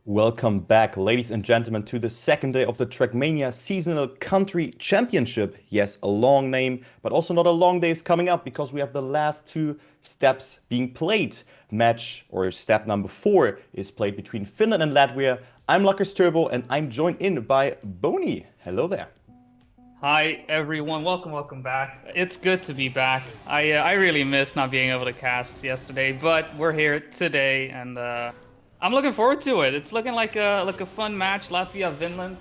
Welcome back, ladies and gentlemen, to the second day of the Trackmania Seasonal Country Championship. Yes, a long name, but also not a long day is coming up because we have the last two steps being played. Match or step number 4 is played between Finland and Latvia. I'm Luckers Turbo and I'm joined in by Boney. Hello there. Hi everyone, welcome back. It's good to be back. I really missed not being able to cast yesterday, but we're here today, and I'm looking forward to it. It's looking like a fun match, Latvia Finland,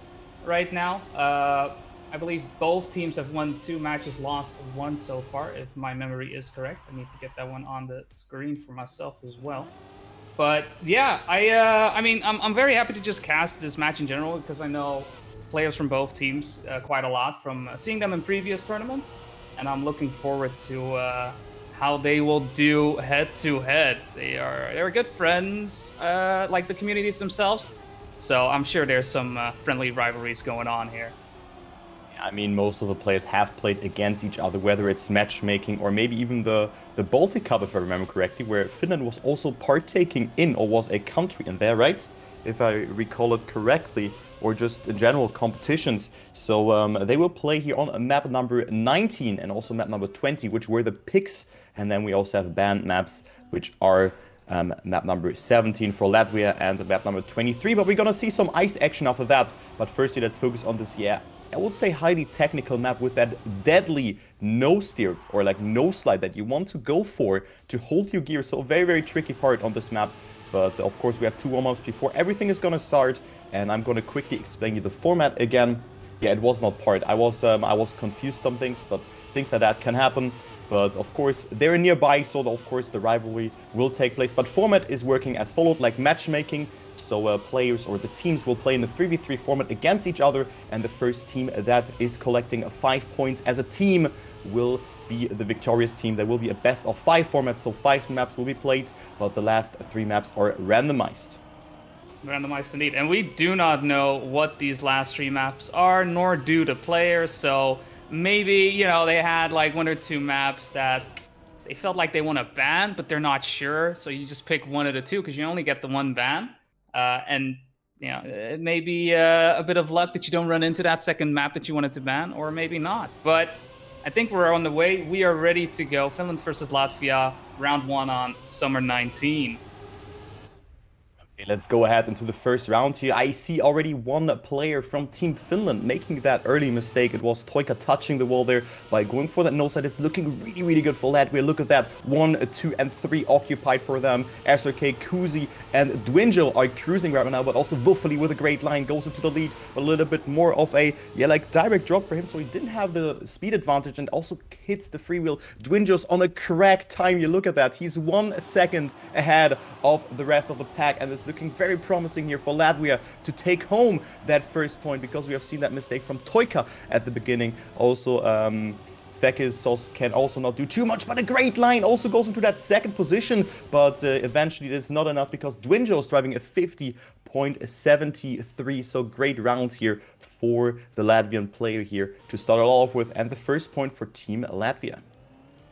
right now. I believe both teams have won 2 matches, lost 1 so far, if my memory is correct. I need to get that one on the screen for myself as well. But yeah, I mean, I'm very happy to just cast this match in general because I know players from both teams quite a lot from seeing them in previous tournaments, and I'm looking forward to how they will do head to head. They're good friends, like the communities themselves. So I'm sure there's some friendly rivalries going on here. I mean, most of the players have played against each other, whether it's matchmaking or maybe even the Baltic Cup, if I remember correctly, where Finland was also partaking in or was a country in there, right? If I recall it correctly, or just in general competitions. So they will play here on map number 19 and also map number 20, which were the picks. And then we also have banned maps, which are map number 17 for Latvia and map number 23. But we're going to see some ice action after that. But firstly, let's focus on this, I would say highly technical map with that deadly no steer or like no slide that you want to go for to hold your gear. So a very, very tricky part on this map. But of course, we have 2 warm-ups before everything is going to start. And I'm going to quickly explain you the format again. Yeah, it was not part. I was confused some things, but things like that can happen. But of course, they're nearby, so of course the rivalry will take place. But format is working as followed, like matchmaking. So players or the teams will play in the 3v3 format against each other, and the first team that is collecting 5 points as a team will be the victorious team. There will be a best of 5 format, so 5 maps will be played, but the last 3 maps are randomized. Randomized indeed. And we do not know what these last 3 maps are, nor do the players. So maybe, they had like 1 or 2 maps that they felt like they want to ban, but they're not sure. So you just pick 1 of the 2 because you only get the 1 ban. And it may be a bit of luck that you don't run into that second map that you wanted to ban, or maybe not. But I think we're on the way. We are ready to go. Finland versus Latvia, round 1 on Summer 19. Okay, let's go ahead into the first round here. I see already 1 player from Team Finland making that early mistake. It was Toika touching the wall there by going for that no side. It's looking really, really good for Latvia. Look at that. 1, 2, and 3 occupied for them. SRK, Kuzi, and Dwingel are cruising right now, but also Wuffeli with a great line goes into the lead. A little bit more of a, direct drop for him, so he didn't have the speed advantage and also hits the freewheel. Dwingel's on a crack time. You look at that. He's 1 second ahead of the rest of the pack, and it's looking very promising here for Latvia to take home that first point, because we have seen that mistake from Toika at the beginning. Also, Vekis can also not do too much, but a great line also goes into that second position. But eventually it is not enough because Dwingel is driving a 50.73. So great round here for the Latvian player here to start it all off with. And the first point for Team Latvia.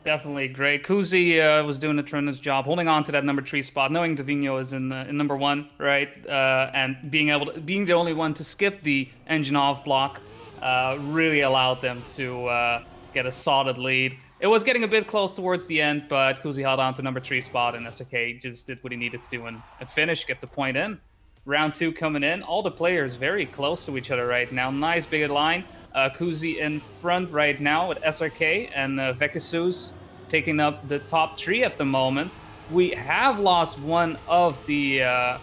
Definitely great. Kuzi was doing a tremendous job holding on to that number 3 spot, knowing Davino is in number 1, right? And being the only one to skip the engine off block really allowed them to get a solid lead. It was getting a bit close towards the end, but Kuzi held on to number 3 spot, and SK just did what he needed to do and finish, get the point in. Round 2 coming in. All the players very close to each other right now. Nice big line. Kuzi in front right now with SRK, and Vekisus taking up the top 3 at the moment. We have lost 1 of the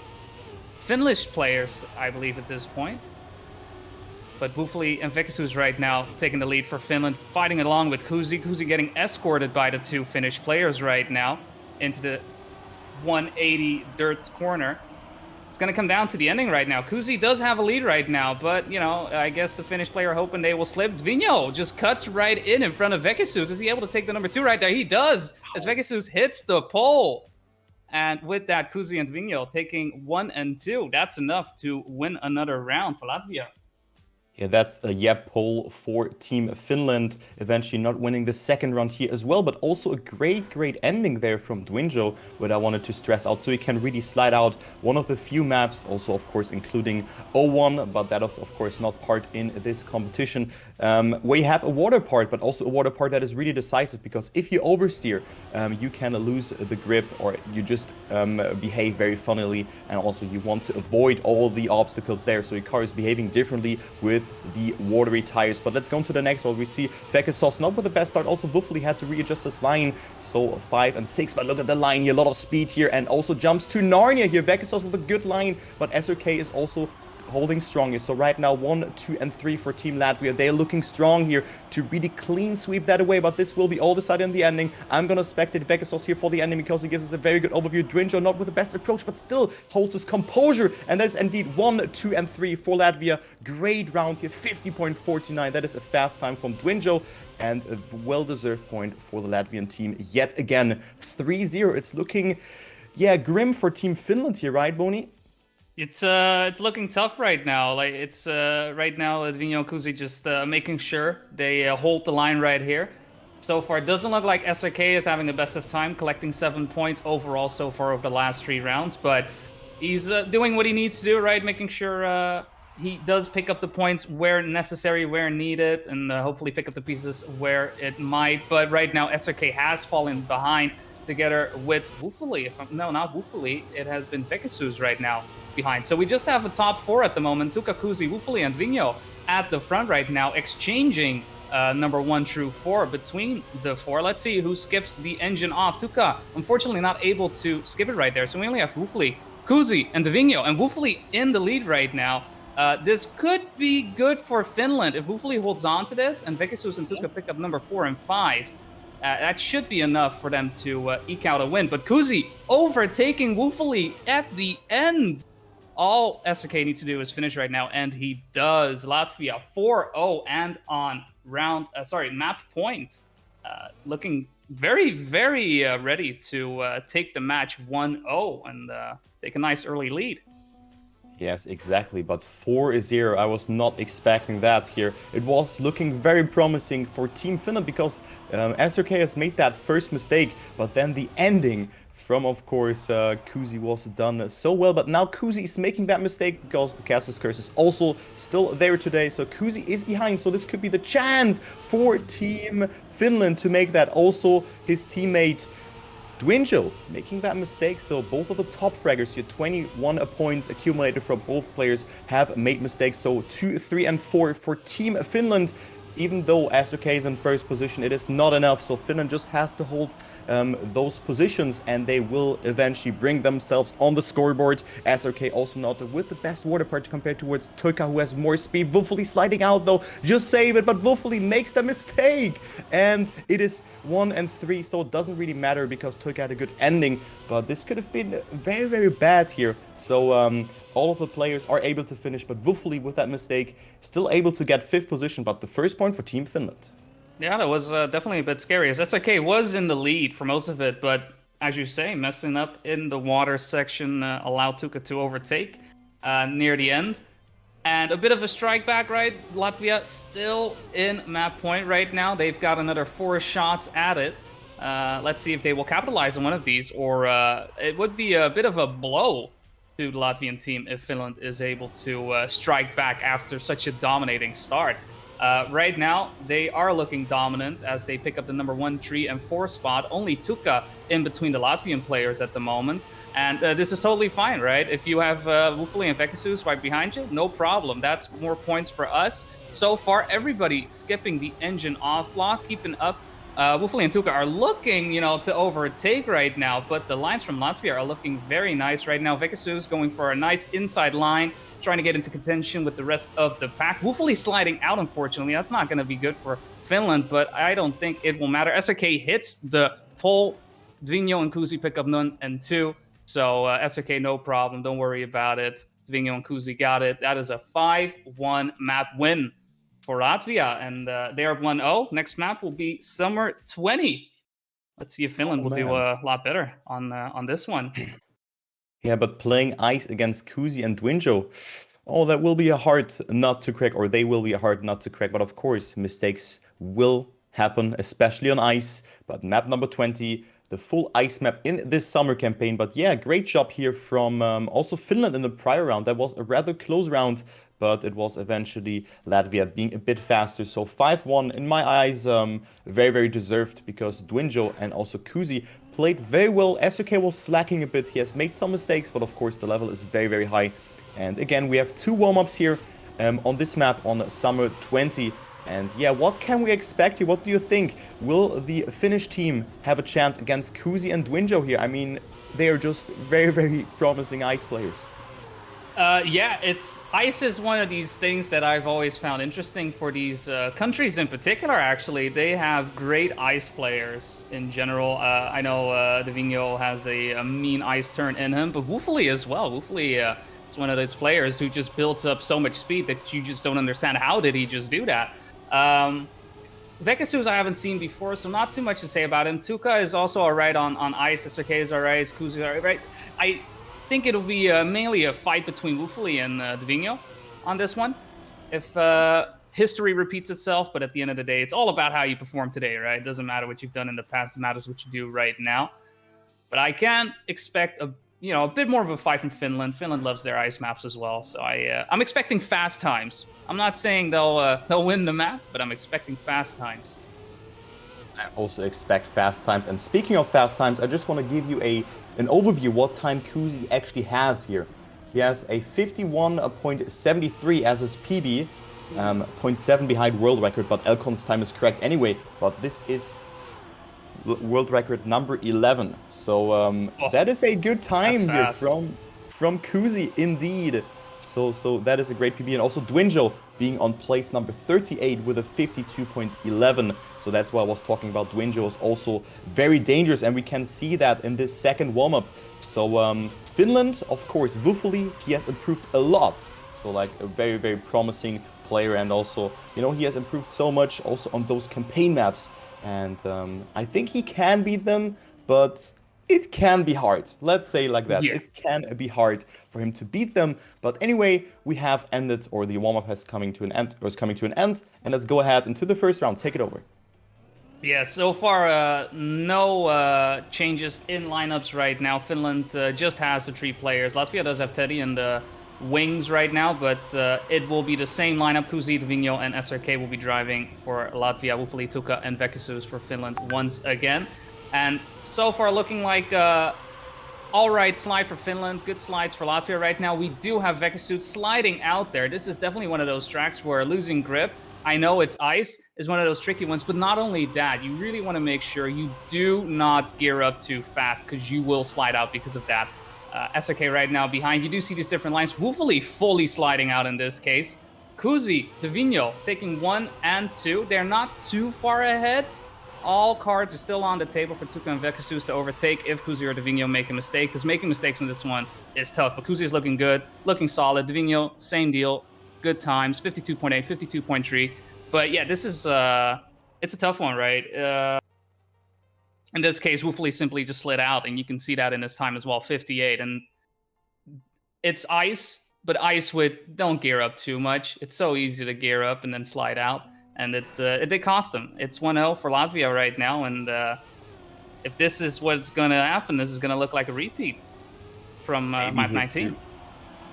Finnish players, I believe, at this point. But Wuffeli and Vekisus right now taking the lead for Finland, fighting along with Kuzi. Kuzi getting escorted by the 2 Finnish players right now into the 180 dirt corner. It's going to come down to the ending right now. Kuzi does have a lead right now, but, I guess the Finnish player hoping they will slip. Dvinho just cuts right in front of Vekisus. Is he able to take the number 2 right there? He does, as Vekisus hits the pole. And with that, Kuzi and Dvinho taking 1 and 2. That's enough to win another round for Latvia. Yeah, that's a pole for Team Finland, eventually not winning the second round here as well, but also a great ending there from Dwinjo, what I wanted to stress out, so he can really slide out one of the few maps, also of course including O1, but that is of course not part in this competition, where you have a water part, but also a water part that is really decisive, because if you oversteer, you can lose the grip, or you just behave very funnily, and also you want to avoid all the obstacles there, so your car is behaving differently with the watery tires. But let's go on to the next one. We see Vekesos not with the best start. Also, Wuffly had to readjust his line. So 5 and 6, but look at the line here. A lot of speed here, and also jumps to Narnia here. Vekesos with a good line, but SRK is also holding strong here. So right now 1, 2, and 3 for Team Latvia. They're looking strong here to really clean sweep that away, but this will be all decided in the ending. I'm gonna spectate Vekesos here for the ending because he gives us a very good overview. Dwinjo not with the best approach, but still holds his composure, and that's indeed 1, 2, and 3 for Latvia. Great round here, 50.49. That is a fast time from Dwinjo, and a well-deserved point for the Latvian team yet again. 3-0. It's looking, yeah, grim for Team Finland here, right, Boni? It's looking tough right now. Like it's right now, Vinyo Kuzi just making sure they hold the line right here. So far, it doesn't look like SRK is having the best of time, collecting 7 points overall so far over the last 3 rounds. But he's doing what he needs to do, right? Making sure he does pick up the points where necessary, where needed, and hopefully pick up the pieces where it might. But right now, SRK has fallen behind together with Wuffly. No, not Wuffly. It has been Vekesus right now behind. So we just have a top 4 at the moment. Tuka, Kuzi, Wuffly, and Vinyo at the front right now, exchanging number 1 through 4 between the 4. Let's see who skips the engine off. Tuka, unfortunately, not able to skip it right there. So we only have Wuffly, Kuzi, and Vinyo. And Wuffly in the lead right now. This could be good for Finland if Wuffly holds on to this and Vekesus and Tuka pick up number 4 and 5. That should be enough for them to eke out a win. But Kuzi overtaking Wuffly at the end. All SRK needs to do is finish right now, and he does. Latvia 4-0 and on map point. Looking very ready to take the match 1-0 and take a nice early lead. Yes, exactly, but 4-0, I was not expecting that here. It was looking very promising for Team Finland because SRK has made that first mistake, but then the ending from, of course, Kuzi was done so well. But now Kuzi is making that mistake because the Castle's Curse is also still there today. So Kuzi is behind, so this could be the chance for Team Finland to make that. Also, his teammate Dwinjo making that mistake, so both of the top fraggers here, 21 points accumulated from both players, have made mistakes. So 2, 3, and 4 for Team Finland. Even though SRK is in first position, it is not enough, so Finland just has to hold those positions, and they will eventually bring themselves on the scoreboard. SRK also not with the best water part compared towards Toika, who has more speed. Wuffly sliding out though, just save it, but Wuffly makes the mistake, and it is 1 and 3, so it doesn't really matter because Toika had a good ending, but this could have been very bad here. So all of the players are able to finish, but Wuffly with that mistake still able to get 5th position, but the first point for Team Finland. Yeah, that was definitely a bit scary, as SRK was in the lead for most of it, but as you say, messing up in the water section allowed Tuka to overtake near the end. And a bit of a strike back, right? Latvia still in map point right now. They've got another 4 shots at it. Let's see if they will capitalize on one of these, or it would be a bit of a blow to the Latvian team if Finland is able to strike back after such a dominating start. Right now, they are looking dominant as they pick up the number 1, 3, and 4 spot. Only Tuka in between the Latvian players at the moment. And this is totally fine, right? If you have Wuffly and Vekesus right behind you, no problem. That's more points for us. So far, everybody skipping the engine off block, keeping up. Wuffly and Tuka are looking, to overtake right now, but the lines from Latvia are looking very nice right now. Vekesus going for a nice inside line, trying to get into contention with the rest of the pack. Wuffly sliding out, unfortunately. That's not going to be good for Finland, but I don't think it will matter. SRK hits the pole. Dwinjo and Kuzi pick up 1 and 2. So SRK, no problem. Don't worry about it. Dwinjo and Kuzi got it. That is a 5-1 map win for Latvia, and they are 1-0. Next map will be Summer 20. Let's see if Finland will do a lot better on this one. Yeah, but playing ice against Kuzi and Dwinjo, Oh, that will be a hard nut to crack, or they will be a hard nut to crack. But of course, mistakes will happen, especially on ice. But map number 20, the full ice map in this summer campaign. But yeah, great job here from also Finland in the prior round. That was a rather close round, but it was eventually Latvia being a bit faster. So 5-1 in my eyes, very, very deserved because Dwinjo and also Kuzi played very well. SOK was slacking a bit. He has made some mistakes, but of course the level is very, very high. And again, we have 2 warm-ups here on this map on Summer 20. And yeah, what can we expect here? What do you think? Will the Finnish team have a chance against Kuzi and Dwinjo here? I mean, they are just very, very promising ice players. Yeah, ice is one of these things that I've always found interesting for these countries in particular. Actually, they have great ice players in general. I know Divino has a mean ice turn in him, but Woofley as well. Woofley is one of those players who just builds up so much speed that you just don't understand how did he just do that. Vekasus I haven't seen before, so not too much to say about him. Tuka is also alright on ice. SRK is alright. Kuzi is alright. I think it'll be mainly a fight between Woofley and Divino on this one. If history repeats itself, but at the end of the day, it's all about how you perform today, right? It doesn't matter what you've done in the past; it matters what you do right now. But I can expect a bit more of a fight from Finland. Finland loves their ice maps as well, so I'm expecting fast times. I'm not saying they'll win the map, but I'm expecting fast times. I also expect fast times. And speaking of fast times, I just want to give you an overview what time Kuzi actually has here. He has a 51.73 as his PB, 0.7 behind world record, but Elkon's time is correct anyway. But this is world record number 11. So that is a good time here from Kuzi indeed. So that is a great PB. And also Dwinjo being on place number 38 with a 52.11. So that's why I was talking about. Dwinjo is also very dangerous, and we can see that in this second warm-up. So Finland, of course, Woofley, he has improved a lot. So like a very, very promising player, and also, he has improved so much also on those campaign maps. And I think he can beat them, but it can be hard. Let's say like that. Yeah. It can be hard for him to beat them. But anyway, we have ended, or the warm-up is coming to an end, and let's go ahead into the first round. Take it over. Yeah, so far, no changes in lineups right now. Finland just has the 3 players. Latvia does have Teddy and wings right now, but it will be the same lineup. Kuzi, Divino, and SRK will be driving for Latvia. Woofley, Tuka, and Vekasus for Finland once again. And so far looking like all-right slide for Finland, good slides for Latvia right now. We do have Vekasus sliding out there. This is definitely one of those tracks where losing grip, I know it's ice, is one of those tricky ones, but not only that, you really want to make sure you do not gear up too fast because you will slide out because of that. SRK right now behind. You do see these different lines. Woofley fully sliding out in this case. Kuzi, Divino taking 1 and 2. They're not too far ahead. All cards are still on the table for Tuka and Vekasus to overtake if Kuzi or Divino make a mistake, because making mistakes in this one is tough. But Kuzi is looking good, looking solid. Divino, same deal. Good times, 52.8, 52.3. But yeah, this is it's a tough one, right? In this case, Woofley simply just slid out, and you can see that in his time as well, 58. And it's ice, but ice with don't gear up too much. It's so easy to gear up and then slide out, and it did cost them. It's 1-0 for Latvia right now, and if this is what's going to happen, this is going to look like a repeat from map 19.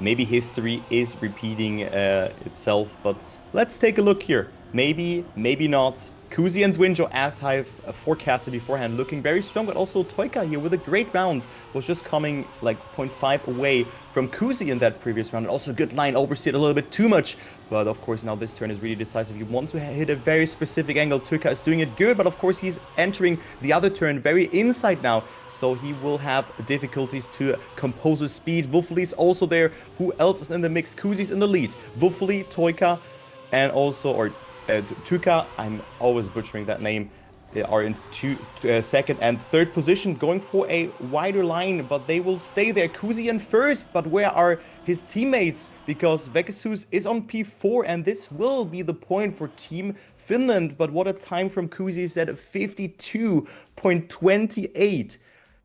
Maybe history is repeating itself, but let's take a look here. Maybe, maybe not. Kuzi and Dwinjo, as I've forecasted beforehand, looking very strong, but also Toika here with a great round. Was just coming like 0.5 away from Kuzi in that previous round. And also good line, oversteered a little bit too much. But of course, now this turn is really decisive. You want to hit a very specific angle. Toika is doing it good, but of course, he's entering the other turn very inside now. So he will have difficulties to compose his speed. Woofley's also there. Who else is in the mix? Kuzi's in the lead. Woofley, Toika, and also, Tuka, I'm always butchering that name, they are in second and third position, going for a wider line, but they will stay there. Kuzi in first, but where are his teammates? Because Vekasus is on P4, and this will be the point for Team Finland. But what a time from Kuzi is at 52.28.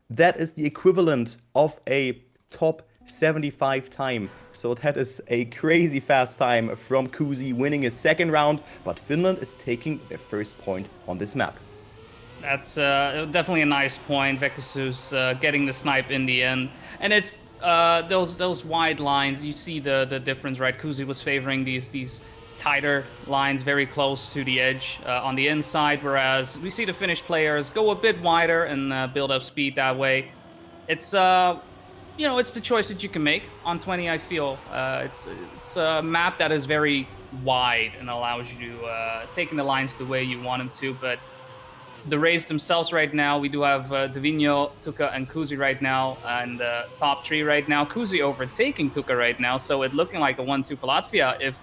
That is the equivalent of a top 1:25 time. So that is a crazy fast time from Kuzi, winning his second round, but Finland is taking their first point on this map. That's definitely a nice point. Vekasus getting the snipe in the end, and it's those wide lines. You see the difference, right? Kuzi was favoring these tighter lines, very close to the edge on the inside, whereas we see the Finnish players go a bit wider and build up speed that way. It's it's the choice that you can make on 20. I feel it's a map that is very wide and allows you to taking the lines the way you want them to, but the race themselves right now, we do have Divino, Tuka, and Kuzi right now, and top 3 right now. Kuzi overtaking Tuka right now, so it looking like a 1-2 for Latvia. If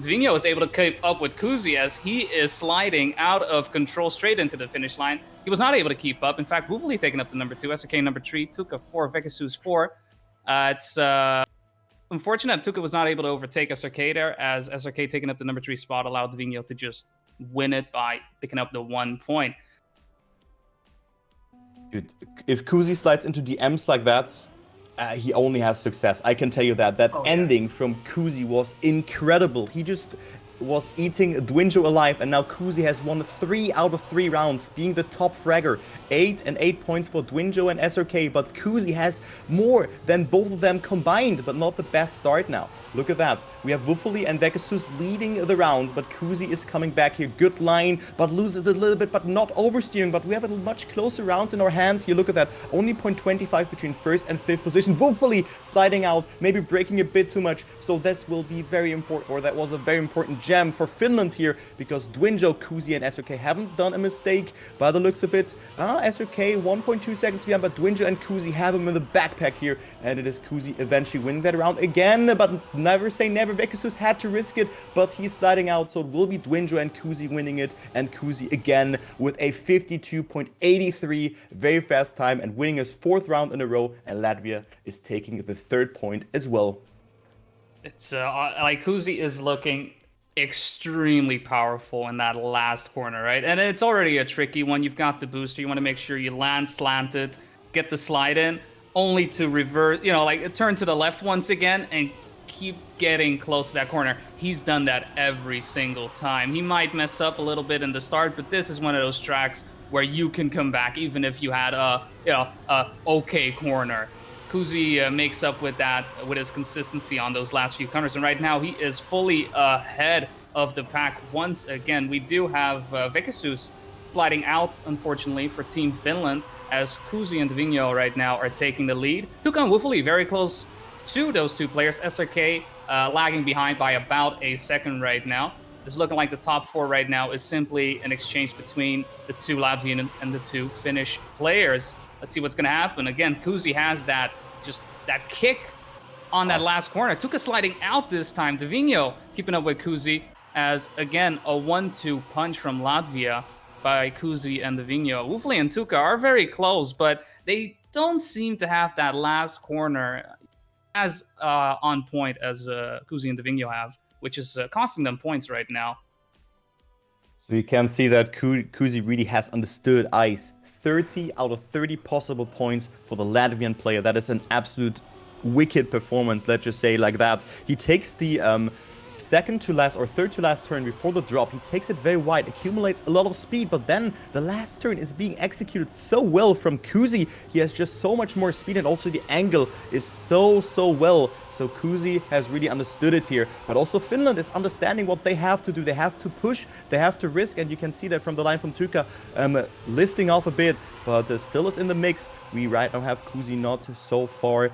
Divino is able to keep up with Kuzi as he is sliding out of control straight into the finish line, he was not able to keep up. In fact, Woofley taking up the number 2, SRK number 3, Tuka 4, Vekasus 4. It's unfortunate Tuka was not able to overtake SRK there, as SRK taking up the number 3 spot allowed Divino to just win it by picking up the 1 point. Dude, if Kuzi slides into DMs like that, he only has success. I can tell you that. That ending from Kuzi was incredible. He just was eating Dwinjo alive, and now Kuzi has won 3 out of 3 rounds, being the top fragger. 8 and 8 points for Dwinjo and SRK, but Kuzi has more than both of them combined, but not the best start now. Look at that. We have Wuffeli and Vekasus leading the round, but Kuzi is coming back here. Good line, but loses it a little bit, but not oversteering. But we have a much closer rounds in our hands here. Look at that. Only 0.25 between first and fifth position. Wuffeli sliding out, maybe breaking a bit too much. So this will be very important, or that was a very important gem for Finland here, because Dwinjo, Kuzi, and SRK haven't done a mistake by the looks of it. SRK 1.2 seconds behind, but Dwinjo and Kuzi have him in the backpack here, and it is Kuzi eventually winning that round again, but never say never. Vekasus had to risk it, but he's sliding out, so it will be Dwinjo and Kuzi winning it, and Kuzi again with a 52.83, very fast time, and winning his 4th round in a row, and Latvia is taking the 3rd point as well. It's like Kuzi is looking extremely powerful in that last corner, right? And it's already a tricky one. You've got the booster. You want to make sure you land slanted, get the slide in, only to reverse, turn to the left once again and keep getting close to that corner. He's done that every single time. He might mess up a little bit in the start, but this is one of those tracks where you can come back even if you had a okay corner. Kuzi makes up with that, with his consistency on those last few counters. And right now, he is fully ahead of the pack once again. We do have Vekasus sliding out, unfortunately, for Team Finland, as Kuzi and Divino right now are taking the lead. Tuka and Wuffeli very close to those 2 players. SRK lagging behind by about a second right now. It's looking like the top 4 right now is simply an exchange between the 2 Latvian and the 2 Finnish players. Let's see what's going to happen. Again, Kuzi has that kick on that last corner. Tuka sliding out this time. Divino keeping up with Kuzi, as again a 1-2 punch from Latvia by Kuzi and Divino. Wuffeli and Tuka are very close, but they don't seem to have that last corner as on point as Kuzi and Divino have, which is costing them points right now. So you can see that Kuzi really has understood ice. 30 out of 30 possible points for the Latvian player. That is an absolute wicked performance, let's just say like that. He takes the second to last or third to last turn before the drop. He takes it very wide, accumulates a lot of speed, but then the last turn is being executed so well from Kuzi. He has just so much more speed, and also the angle is so well. So Kuzi has really understood it here, but also Finland is understanding what they have to do. They have to push, they have to risk, and you can see that from the line from Tuka, lifting off a bit, but still is in the mix. We right now have Kuzi not so far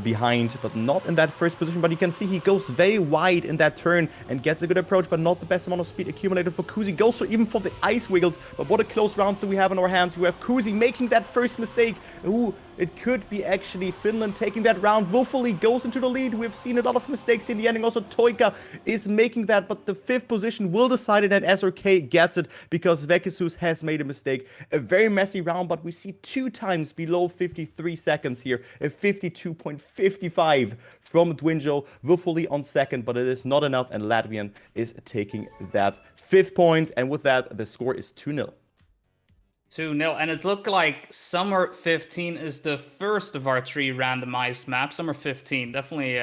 behind, but not in that first position. But you can see he goes very wide in that turn and gets a good approach, but not the best amount of speed accumulated for Kuzi. Goes for even for the ice wiggles, but what a close round do we have in our hands. We have Kuzi making that first mistake. Ooh, it could be actually Finland taking that round. Wuffeli goes into the lead. We've seen a lot of mistakes in the ending. Also, Toika is making that, but the 5th position will decide it, and SRK gets it because Vekasus has made a mistake. A very messy round, but we see 2 times below 53 seconds here. A 52.55 from Dwinjo. Wuffeli on 2nd, but it is not enough, and Latvian is taking that 5th point. And with that, the score is 2-0. 2-0. And it looked like Summer 15 is the first of our 3 randomized maps. Summer 15, definitely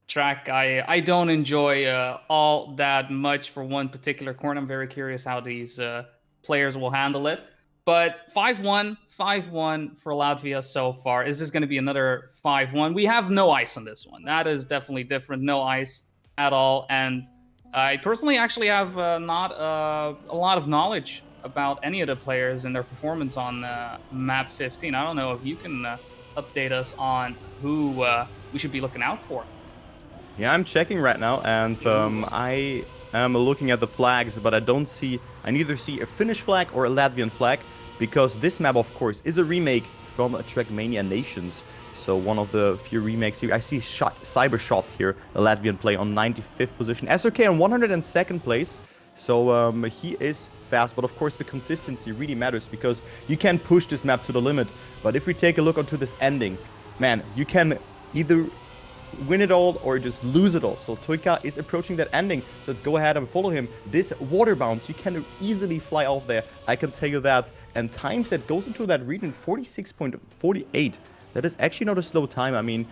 track I don't enjoy all that much for one particular corner. I'm very curious how these players will handle it. But 5-1, 5-1 for Latvia so far. Is this going to be another 5-1? We have no ice on this one. That is definitely different. No ice at all. And I personally actually have not a lot of knowledge about any of the players and their performance on map 15. I don't know if you can update us on who we should be looking out for. Yeah, I'm checking right now, and I am looking at the flags, but I neither see a Finnish flag or a Latvian flag, because this map, of course, is a remake from Trackmania Nations. So one of the few remakes here. I see Cybershot here, a Latvian play on 95th position. SRK on 102nd place. So he is fast, but of course the consistency really matters, because you can push this map to the limit. But if we take a look onto this ending, man, you can either win it all or just lose it all. So Tuika is approaching that ending. So let's go ahead and follow him. This water bounce, you can easily fly off there. I can tell you that. And times that goes into that region, 46.48. That is actually not a slow time. I mean,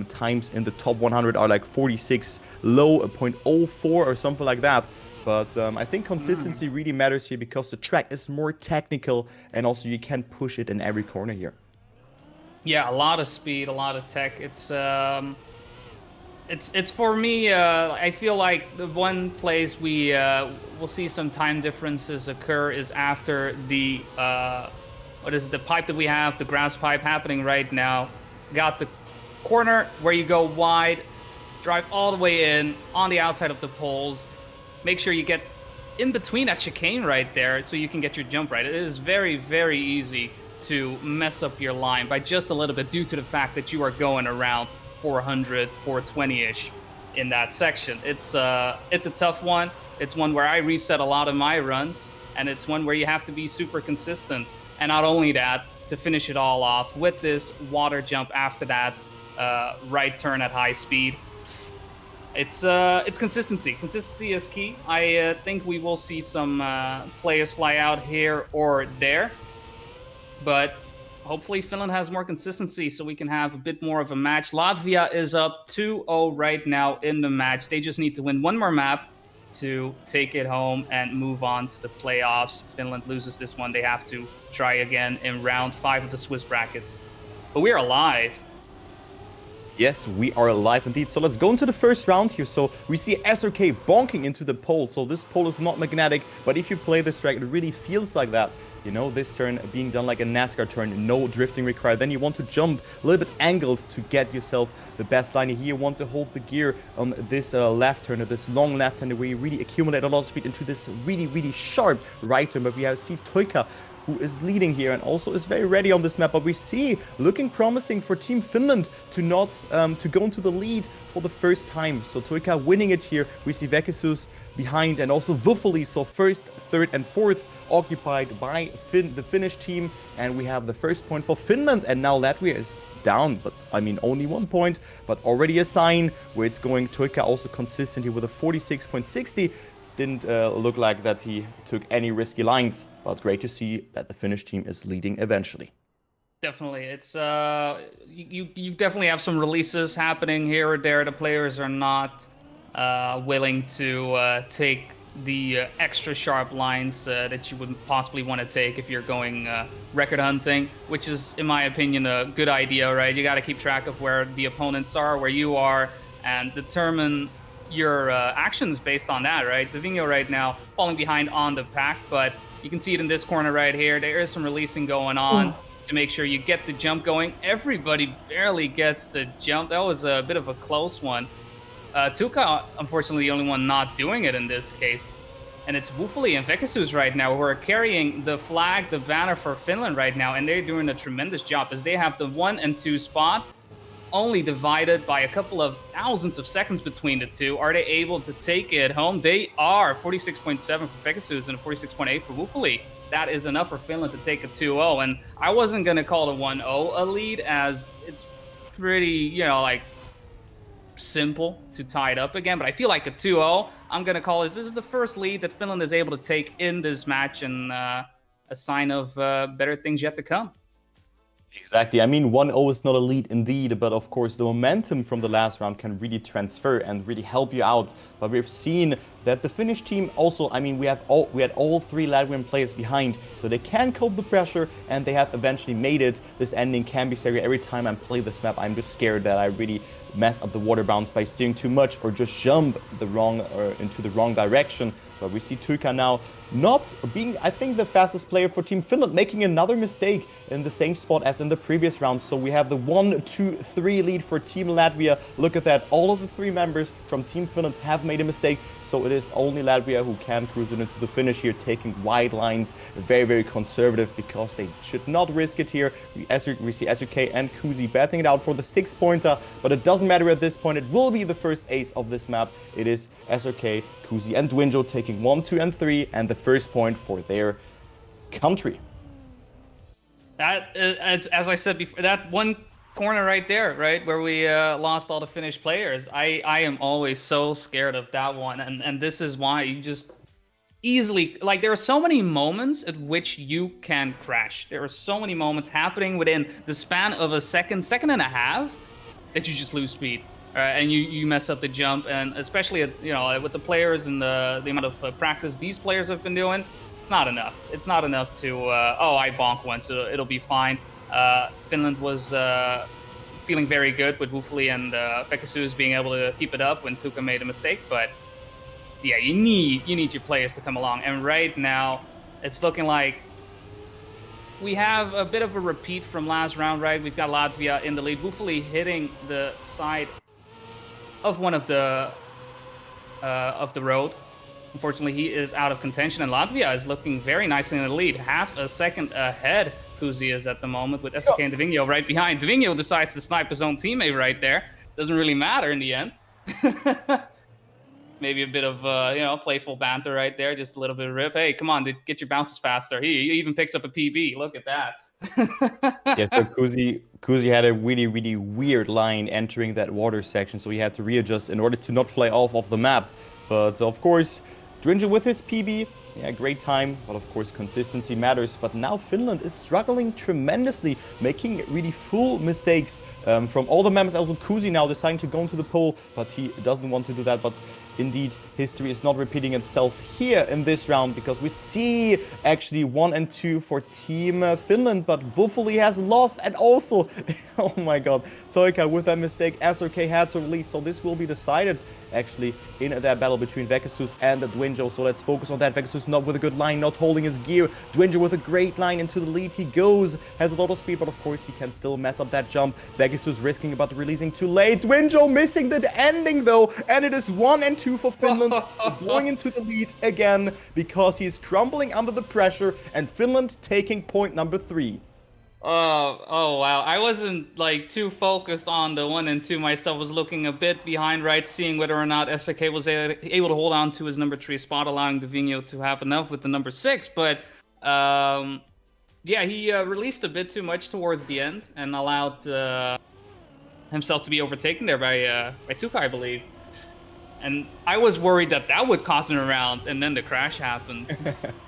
times in the top 100 are like 46, low 0.04 or something like that. But I think consistency really matters here, because the track is more technical, and also you can push it in every corner here. Yeah, a lot of speed, a lot of tech. It's for me. I feel like the one place we will see some time differences occur is after the what is it, the pipe that we have, the grass pipe happening right now. Got the corner where you go wide, drive all the way in on the outside of the poles. Make sure you get in between that chicane right there so you can get your jump right. It is very, very easy to mess up your line by just a little bit, due to the fact that you are going around 400, 420-ish in that section. It's a tough one. It's one where I reset a lot of my runs, and it's one where you have to be super consistent. And not only that, to finish it all off with this water jump after that right turn at high speed. It's consistency. Consistency is key. I think we will see some players fly out here or there, but hopefully Finland has more consistency so we can have a bit more of a match. Latvia is up 2-0 right now in the match. They just need to win one more map to take it home and move on to the playoffs. Finland loses this one, they have to try again in round 5 of the Swiss brackets. But we are alive. Yes, we are alive indeed. So let's go into the first round here. So we see SRK bonking into the pole. So this pole is not magnetic, but if you play this track, it really feels like that. You know, this turn being done like a NASCAR turn, no drifting required. Then you want to jump a little bit angled to get yourself the best line. Here you want to hold the gear on this left turn, this long left turn, where you really accumulate a lot of speed into this really, really sharp right turn. But we have see Tuika, who is leading here and also is very ready on this map. But we see looking promising for Team Finland to not to go into the lead for the first time. So Tuika winning it here. We see Vekisus behind, and also Vuffoli. So first, third, and fourth occupied by the Finnish team. And we have the first point for Finland. And now Latvia is down, but I mean only 1 point, but already a sign where it's going. Tuika also consistently with a 46.60. Didn't look like that he took any risky lines, but great to see that the Finnish team is leading eventually. Definitely, it's you definitely have some releases happening here or there. The players are not willing to take the extra sharp lines that you would possibly want to take if you're going record hunting, which is, in my opinion, a good idea, right? You got to keep track of where the opponents are, where you are, and determine your actions based on that, right? Livigno right now falling behind on the pack, but you can see it in this corner right here. There is some releasing going on to make sure you get the jump going. Everybody barely gets the jump. That was a bit of a close one. Tuika, unfortunately, the only one not doing it in this case. And it's Vuffoli and Vekisus right now who are carrying the flag, the banner for Finland right now, and they're doing a tremendous job as they have the 1 and 2 spot, only divided by a couple of thousandths of seconds between the two. Are they able to take it home? They are. 46.7 for Vekisus and 46.8 for Vuffoli. That is enough for Finland to take a 2-0. And I wasn't going to call the 1-0 a lead, as it's pretty, like, simple to tie it up again. But I feel like a 2-0, I'm going to call this is the first lead that Finland is able to take in this match. And a sign of better things yet to come. Exactly. I mean, 1-0 is not a lead indeed, but of course the momentum from the last round can really transfer and really help you out. But we've seen that the Finnish team also, I mean, we had all three Latvian players behind, so they can cope the pressure and they have eventually made it. This ending can be scary. Every time I play this map, I'm just scared that I really mess up the water bounce by steering too much or just jump into the wrong direction. But we see Tuukka now not being, I think, the fastest player for Team Finland, making another mistake in the same spot as in the previous round. So we have the 1-2-3 lead for Team Latvia. Look at that. All of the three members from Team Finland have made a mistake. So it is only Latvia who can cruise it into the finish here, taking wide lines, very, very conservative because they should not risk it here. We see SUK and Kuzi batting it out for the 6-pointer, but it doesn't matter at this point. It will be the first ace of this map. It is SUK, Kuzi and Dwinjo taking 1, 2, and 3, and the first point for their country. As I said before, that one corner right there, right, where we lost all the Finnish players, I am always so scared of that one, and this is why you just easily, like, there are so many moments at which you can crash. There are so many moments happening within the span of a second and a half that you just lose speed. And you mess up the jump, and especially with the players and the amount of practice these players have been doing, it's not enough. It's not enough to I bonk once, so it'll be fine. Finland was feeling very good with Wuffli and Fekasus being able to keep it up when Tuukka made a mistake, but yeah, you need your players to come along. And right now, it's looking like we have a bit of a repeat from last round, right? We've got Latvia in the lead. Wuffli hitting the side of one of the road. Unfortunately, he is out of contention, and Latvia is looking very nicely in the lead. Half a second ahead, Kuzi is at the moment, with SK and Divigno right behind. Divigno decides to snipe his own teammate right there. Doesn't really matter in the end. Maybe a bit of playful banter right there, just a little bit of rip. Hey, come on, dude, get your bounces faster. He even picks up a PB. Look at that. Yeah, so Kuzi had a really, really weird line entering that water section, so he had to readjust in order to not fly off of the map. But of course, Dwinjo with his PB, yeah, great time, but of course consistency matters. But now Finland is struggling tremendously, making really full mistakes from all the members. Also Kuzi now deciding to go into the pole, but he doesn't want to do that. But indeed, history is not repeating itself here in this round, because we see actually 1 and 2 for Team Finland, but Wuffli has lost, and also, oh my god, Toika with that mistake, SRK had to release, so this will be decided actually in that battle between Vekasus and Dwinjo. So let's focus on that. Vekasus not with a good line, not holding his gear. Dwinjo with a great line into the lead. He goes, has a lot of speed, but of course he can still mess up that jump. Vekasus risking about releasing too late. Dwinjo missing the ending though, and it is 1 and 2 for Finland, going into the lead again because he's crumbling under the pressure, and Finland taking point number 3. Oh wow! I wasn't like too focused on the 1 and 2 myself. Was looking a bit behind, right, seeing whether or not SK was able to hold on to his number 3 spot, allowing Divigno to have enough with the number 6. But yeah, he released a bit too much towards the end and allowed himself to be overtaken there by Tuukka, I believe. And I was worried that would cost him a round, and then the crash happened.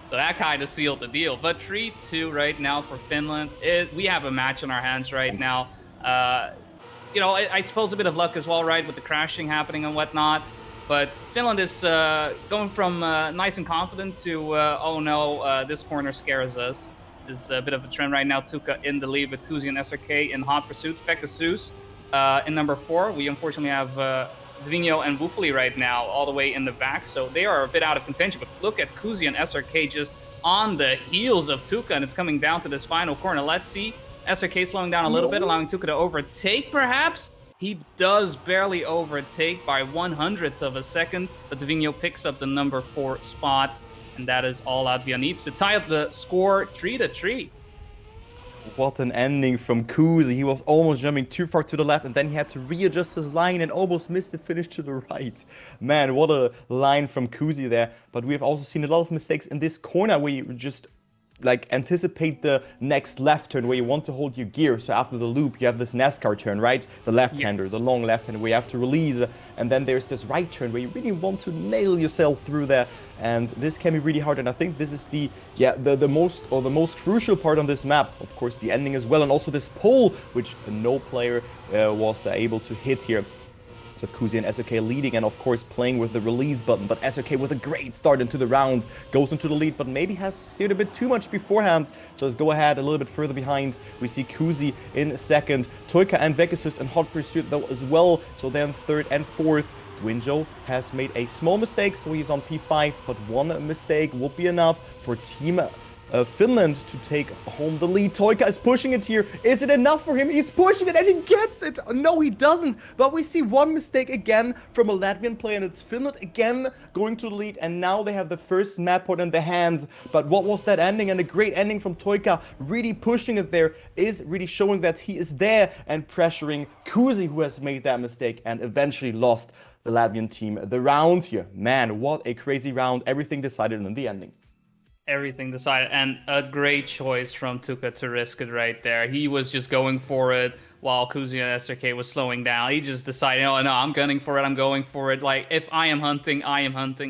So that kind of sealed the deal. But 3-2 right now for Finland. We have a match on our hands right now. I suppose a bit of luck as well, right, with the crashing happening and whatnot. But Finland is going from nice and confident to, oh no, this corner scares us. Is a bit of a trend right now. Tuukka in the lead with Kuzi and SRK in hot pursuit. Fekasus in number 4. We unfortunately have Divigno and Wuffli right now all the way in the back, so they are a bit out of contention. But look at Kuzi and SRK just on the heels of Tuukka, and it's coming down to this final corner. Let's see. SRK slowing down a little bit, allowing Tuukka to overtake, perhaps. He does barely overtake by 1/100th of a second, but Divigno picks up the number 4 spot, and that is all Latvia needs to tie up the score 3-3. What an ending from Kuzi. He was almost jumping too far to the left, and then he had to readjust his line and almost missed the finish to the right. Man, what a line from Kuzi there. But we have also seen a lot of mistakes in this corner where you just like anticipate the next left turn where you want to hold your gear. So after the loop, you have this NASCAR turn, right? The left-hander, the long left-hander where you have to release. And then there's this right turn where you really want to nail yourself through there. And this can be really hard. And I think this is the most crucial part on this map. Of course, the ending as well. And also this pole, which no player was able to hit here. So Kuzi and SOK leading and of course playing with the release button, but SOK with a great start into the round, goes into the lead, but maybe has steered a bit too much beforehand. So let's go ahead a little bit further behind. We see Kuzi in second, Toika and Vegasus in hot pursuit though as well. So then third and fourth. Dwinjo has made a small mistake, so he's on P5, but one mistake will be enough for Team Finland to take home the lead. Toika is pushing it here. Is it enough for him? He's pushing it and he gets it. No, he doesn't. But we see one mistake again from a Latvian player, and it's Finland again going to the lead. And now they have the first map point in their hands. But what was that ending? And a great ending from Toika, really pushing it there, is really showing that he is there and pressuring Kuzi, who has made that mistake and eventually lost the Latvian team the round here. Man, what a crazy round. Everything decided in the ending. Everything decided, and a great choice from Tuka to risk it right there. He was just going for it while Kuzi and SRK was slowing down. He just decided, oh no, I'm gunning for it, I'm going for it. Like, if I am hunting,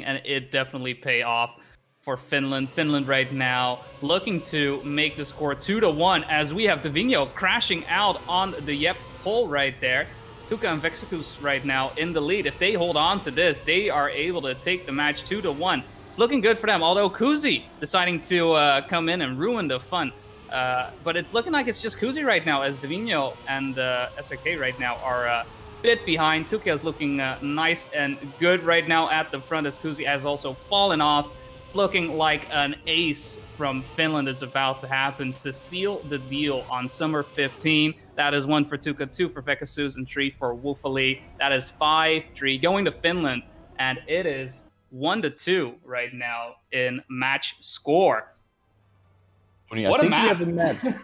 and it definitely paid off for Finland. Finland right now looking to make the score 2-1 as we have Divino crashing out on the Yep pole right there. Tuka and Vexicus right now in the lead. If they hold on to this, they are able to take the match 2-1. It's looking good for them, although Kuzi deciding to come in and ruin the fun. But it's looking like it's just Kuzi right now, as Divino and SRK right now are a bit behind. Tuka is looking nice and good right now at the front, as Kuzi has also fallen off. It's looking like an ace from Finland is about to happen to seal the deal on Summer 15. That is 1 for Tuka, 2 for Vekasus, and 3 for Wolfali. That is 5-3 going to Finland, and it is 1-2 right now in match score. What a match.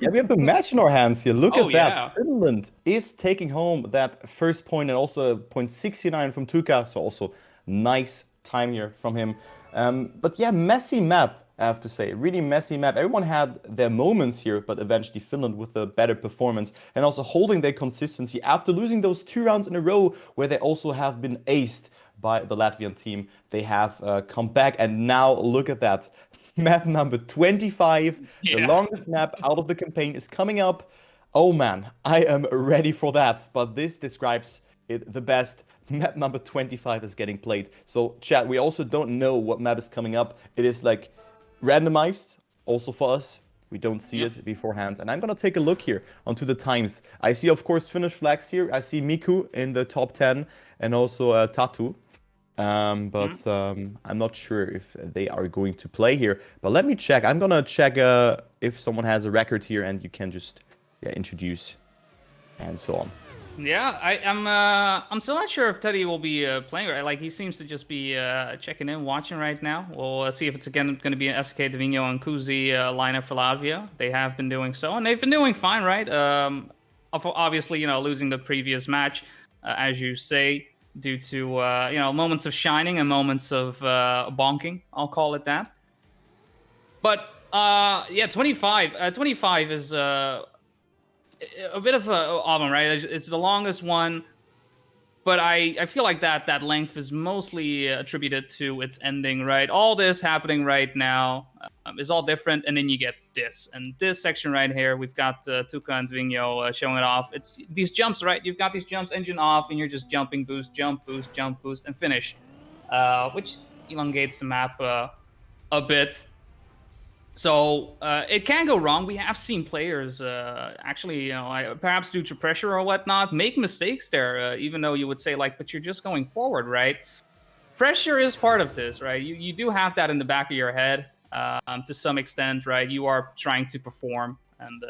We have a match in our hands here. Look at that. Yeah. Finland is taking home that first point, and also point 69 from Tuka. So also nice time here from him. But yeah, messy map, I have to say. Really messy map. Everyone had their moments here, but eventually Finland with a better performance and also holding their consistency after losing those 2 rounds in a row where they also have been aced by the Latvian team. They have come back, and now look at that. Map number 25, the longest map out of the campaign, is coming up. Oh man, I am ready for that. But this describes it the best. Map number 25 is getting played. So chat, we also don't know what map is coming up. It is like randomized also for us. We don't see it beforehand. And I'm going to take a look here onto the times. I see, of course, Finnish flags here. I see Miku in the top 10 and also Tatu. I'm not sure if they are going to play here. But let me check. I'm going to check if someone has a record here, and you can just introduce and so on. Yeah, I'm still not sure if Teddy will be playing. Right? Like, he seems to just be checking in, watching right now. We'll see if it's again going to be an SK Divino and Kuzi lineup for Latvia. They have been doing so, and they've been doing fine, right? Obviously, losing the previous match, as you say, due to moments of shining and moments of bonking. I'll call it that. But 25 is a bit of a odd one, right? It's the longest one, but I feel like that length is mostly attributed to its ending, right? All this happening right now is all different, and then you get this. And this section right here, we've got Tuka and Zvigno showing it off. It's these jumps, right? You've got these jumps, engine off, and you're just jumping, boost, jump, boost, jump, boost, and finish, which elongates the map a bit. So it can go wrong. We have seen players actually, perhaps due to pressure or whatnot, make mistakes there, even though you would say, like, but you're just going forward, right? Pressure is part of this, right? You do have that in the back of your head to some extent, right? You are trying to perform. And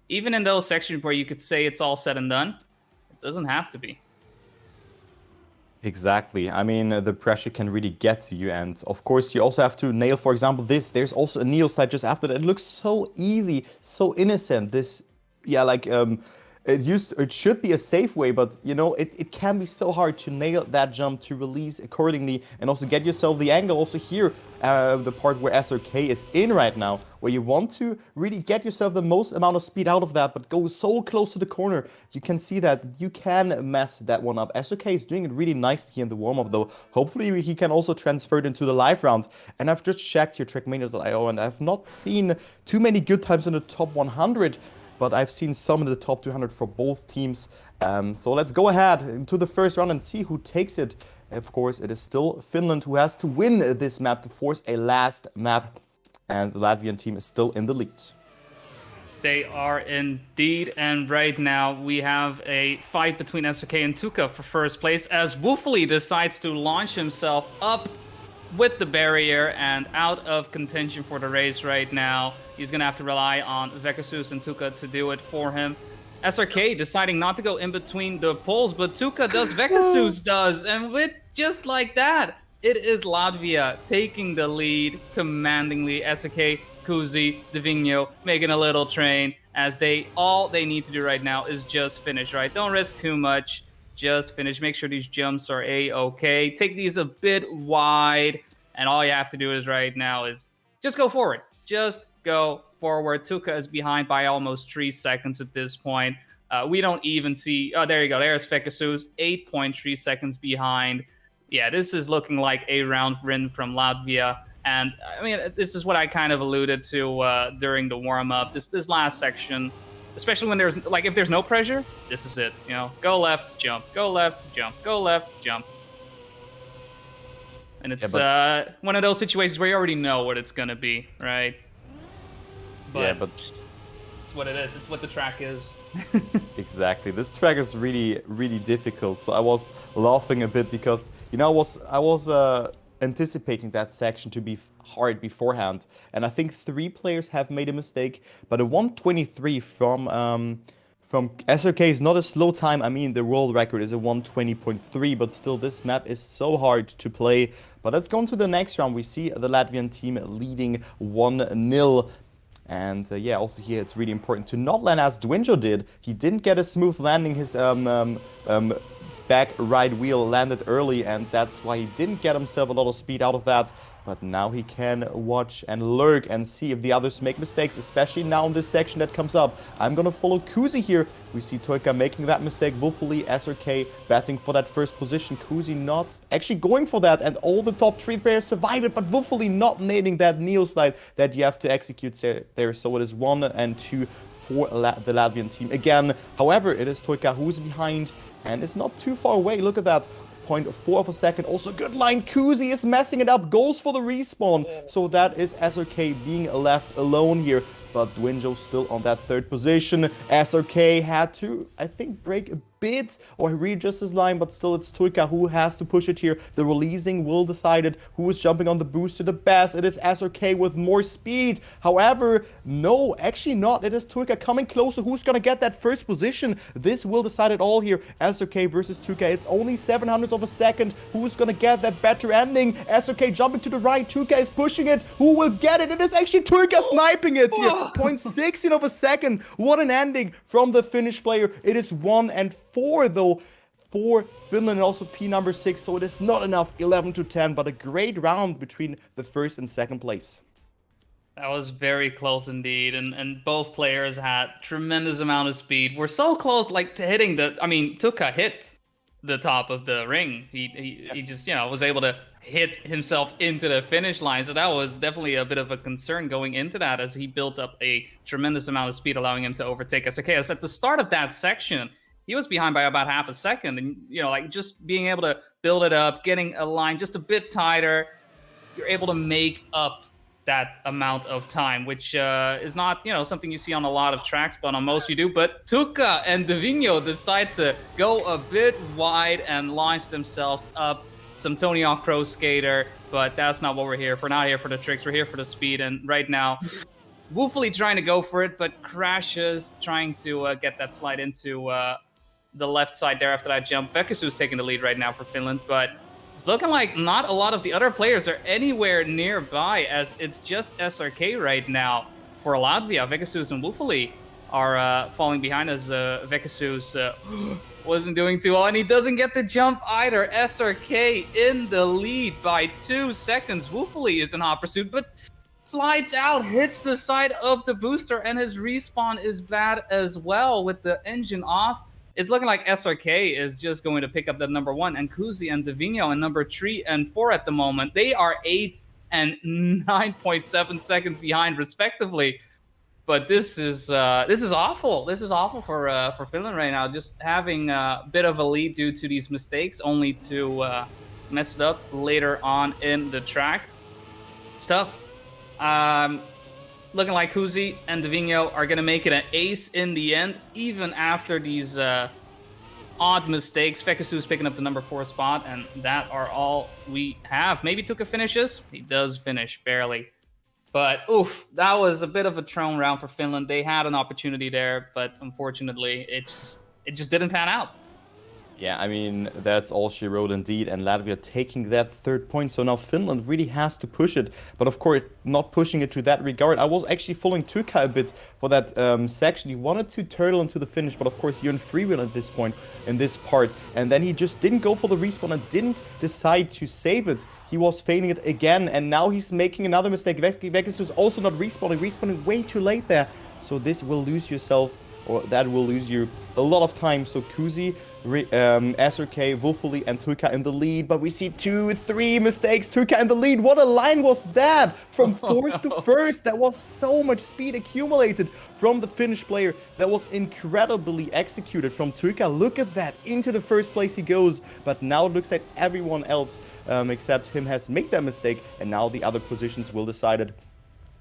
even in those sections where you could say it's all said and done, it doesn't have to be. Exactly. I mean, the pressure can really get to you. And of course, you also have to nail, for example, this. There's also a Neo slide just after that. It looks so easy, so innocent. This, it should be a safe way, but you know, it can be so hard to nail that jump, to release accordingly, and also get yourself the angle. Also here, the part where SRK is in right now, where you want to really get yourself the most amount of speed out of that, but go so close to the corner. You can see that you can mess that one up. SRK is doing it really nicely here in the warm-up, though. Hopefully he can also transfer it into the live round. And I've just checked here Trackmania.io, and I've not seen too many good times in the top 100. But I've seen some in the top 200 for both teams. So let's go ahead into the first round and see who takes it. Of course, it is still Finland who has to win this map to force a last map. And the Latvian team is still in the lead. They are indeed, and right now we have a fight between SRK and Tuka for first place as Woofley decides to launch himself up with the barrier and out of contention for the race right now. He's going to have to rely on Vekasus and Tuka to do it for him. SRK deciding not to go in between the poles, but Tuka does, Vekasus does, and with just like that, it is Latvia taking the lead commandingly. SRK, Kuzi, Divigno making a little train as all they need to do right now is just finish, right? Don't risk too much. Just finish. Make sure these jumps are A-okay. Take these a bit wide. And all you have to do is right now is just go forward. Just go forward. Tuka is behind by almost 3 seconds at this point. We don't even see... Oh, there you go. There's Vekasus. 8.3 seconds behind. Yeah, this is looking like a round win from Latvia. And, I mean, this is what I kind of alluded to during the warm-up. This last section... Especially when there's, like, if there's no pressure, this is it, you know? Go left, jump, go left, jump, go left, jump. And it's one of those situations where you already know what it's gonna be, right? But it's what it is. It's what the track is. Exactly. This track is really, really difficult. So I was laughing a bit because, you know, I was anticipating that section to be hard beforehand, and I think 3 players have made a mistake, but a 123 from SRK is not a slow time. I mean, the world record is a 120.3, but still this map is so hard to play. But let's go on to the next round. We see the Latvian team leading 1-0. And yeah, also here it's really important to not land as Dwinjo did. He didn't get a smooth landing. His back right wheel landed early, and that's why he didn't get himself a lot of speed out of that. But now he can watch and lurk and see if the others make mistakes, especially now in this section that comes up. I'm gonna follow Kuzi here. We see Toika making that mistake. Wolfily, SRK batting for that first position. Kuzi not actually going for that, and all the top 3 players survived it, but Wolfily not nailing that neo slide that you have to execute there. So it is 1 and 2 for the Latvian team again. However, it is Toika who's behind, and it's not too far away. Look at that. 0.4 of a second. Also good line. Kuzi is messing it up. Goes for the respawn. So that is SRK being left alone here. But Dwinjo still on that 3rd position. SRK had to, I think, break a bit or readjust his line, but still it's Tuika who has to push it here. The releasing will decide it. Who is jumping on the booster the best? It is SRK with more speed. However, no, actually not. It is Tuika coming closer. Who's gonna get that 1st position? This will decide it all here. SRK versus Tuika. It's only 700ths of a second. Who's gonna get that better ending? SRK jumping to the right. Tuika is pushing it. Who will get it? It is actually Tuika sniping it here. 0.16 of a second. What an ending from the Finnish player. It is 1 and 4 though for Finland, and also P number 6, so it is not enough. 11 to 10, but a great round between the 1st and 2nd place. That was very close indeed, and both players had tremendous amount of speed. We're so close, like, to hitting the... I mean, Tuka hit the top of the ring. He just, you know, was able to hit himself into the finish line. So that was definitely a bit of a concern going into that, as he built up a tremendous amount of speed, allowing him to overtake SRK. As at the start of that section, he was behind by about half a second. And, you know, like, just being able to build it up, getting a line just a bit tighter, you're able to make up that amount of time, which is not, you know, something you see on a lot of tracks, but on most you do. But Tuka and Divigno decide to go a bit wide and launch themselves up. Some Tony Hawk Pro Skater, but that's not what we're here for. We're not here for the tricks, we're here for the speed. And right now, Woofily trying to go for it, but crashes, trying to get that slide into the left side there after that jump. Vekasu's taking the lead right now for Finland, but it's looking like not a lot of the other players are anywhere nearby, as it's just SRK right now for Latvia. Vekasus and Woofily are falling behind as Vekasus wasn't doing too well, and he doesn't get the jump either. SRK in the lead by 2 seconds. Woofully is in hot pursuit, but slides out, hits the side of the booster, and his respawn is bad as well with the engine off. It's looking like SRK is just going to pick up that number 1, and Kuzi and Divino in number 3 and 4 at the moment. They are 8 and 9.7 seconds behind, respectively. But this is awful. This is awful for Finland right now. Just having a bit of a lead due to these mistakes, only to mess it up later on in the track. It's tough. Looking like Kuzi and Divino are going to make it an ace in the end, even after these odd mistakes. Vekasus picking up the number 4 spot, and that are all we have. Maybe Tuka finishes. He does finish, barely. But, oof, that was a bit of a thrown round for Finland. They had an opportunity there, but unfortunately, it just didn't pan out. Yeah, I mean, that's all she wrote indeed, and Latvia taking that 3rd point. So now Finland really has to push it, but of course, not pushing it to that regard. I was actually following Tuka a bit for that section. He wanted to turtle into the finish, but of course, you're in freewheel at this point, in this part. And then he just didn't go for the respawn and didn't decide to save it. He was failing it again, and now he's making another mistake. Vekas is also not respawning way too late there. So this will lose yourself, or that will lose you a lot of time. So Kuzi, SRK, Woofully, and Tuka in the lead, but we see 2-3 mistakes. Tuka in the lead. What a line was that? From 4th to 1st. That was so much speed accumulated from the Finnish player. That was incredibly executed from Tuka. Look at that. Into the 1st place he goes, but now it looks like everyone else except him has made that mistake, and now the other positions will decide it.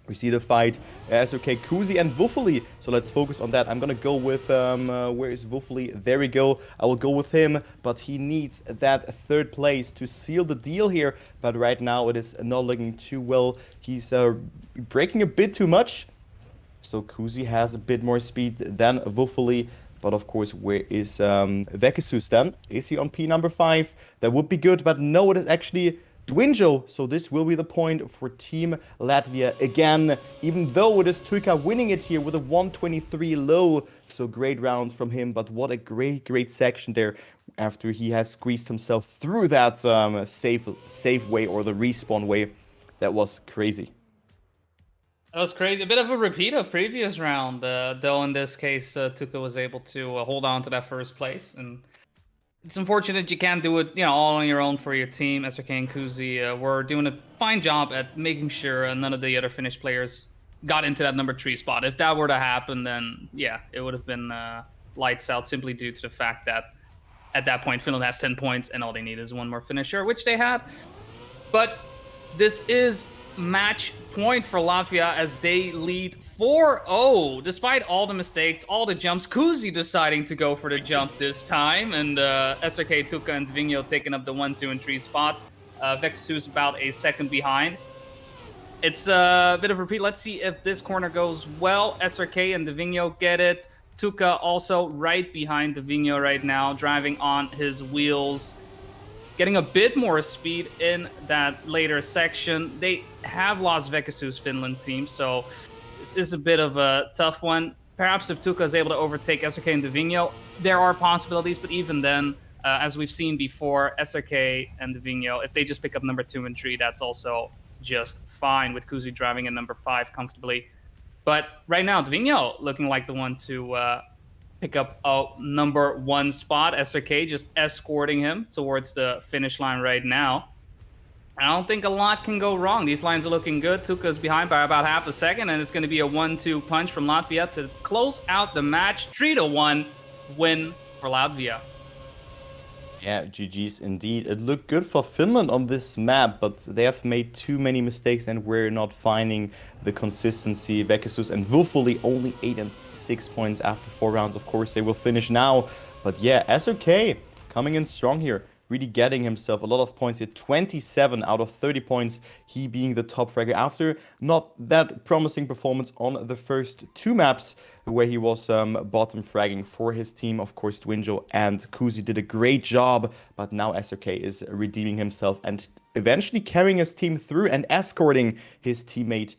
We see the fight, SRK, Kuzi, and Woofully. So let's focus on that. I'm gonna go with, where is Woofully? There we go. I will go with him, but he needs that 3rd place to seal the deal here. But right now it is not looking too well. He's breaking a bit too much. So Kuzi has a bit more speed than Woofully. But of course, where is Vekasus then? Is he on P number 5? That would be good, but no, it is actually Dwinjo, so this will be the point for Team Latvia again, even though it is Tuka winning it here with a 123 low. So great round from him, but what a great section there after he has squeezed himself through that safe way, or the respawn way. That was crazy. That was crazy. A bit of a repeat of previous round, though in this case, Tuka was able to hold on to that 1st place. And it's unfortunate you can't do it, all on your own for your team. SRK and Kuzi were doing a fine job at making sure none of the other Finnish players got into that number 3 spot. If that were to happen, then yeah, it would have been lights out, simply due to the fact that at that point Finland has 10 points and all they need is one more finisher, which they had. But this is match point for Latvia as they lead 4-0, despite all the mistakes, all the jumps. Kuzi deciding to go for the jump this time, and SRK, Tuka, and Divino taking up the 1, 2, and 3 spot. Vekasus about a second behind. It's a bit of a repeat. Let's see if this corner goes well. SRK and Divino get it. Tuka also right behind Divino right now, driving on his wheels. Getting a bit more speed in that later section. They have lost Vekasus' Finland team, so this is a bit of a tough one. Perhaps if Tuka is able to overtake SRK and Divino, there are possibilities, but even then, as we've seen before, SRK and Divino, if they just pick up number 2 and 3, that's also just fine, with Kuzi driving in number 5 comfortably. But right now, Divino looking like the one to pick up a number 1 spot. SRK just escorting him towards the finish line right now. I don't think a lot can go wrong. These lines are looking good. Tuka's behind by about half a second, and it's going to be a 1-2 punch from Latvia to close out the match. 3-1 win for Latvia. Yeah, GG's indeed. It looked good for Finland on this map, but they have made too many mistakes and we're not finding the consistency. Vekasus and Woofully only 8 and 6 points after 4 rounds. Of course, they will finish now. But yeah, SRK coming in strong here. Really getting himself a lot of points here. 27 out of 30 points. He being the top fragger after not that promising performance on the first 2 maps, where he was bottom fragging for his team. Of course, Dwinjo and Kuzi did a great job, but now SRK is redeeming himself and eventually carrying his team through and escorting his teammate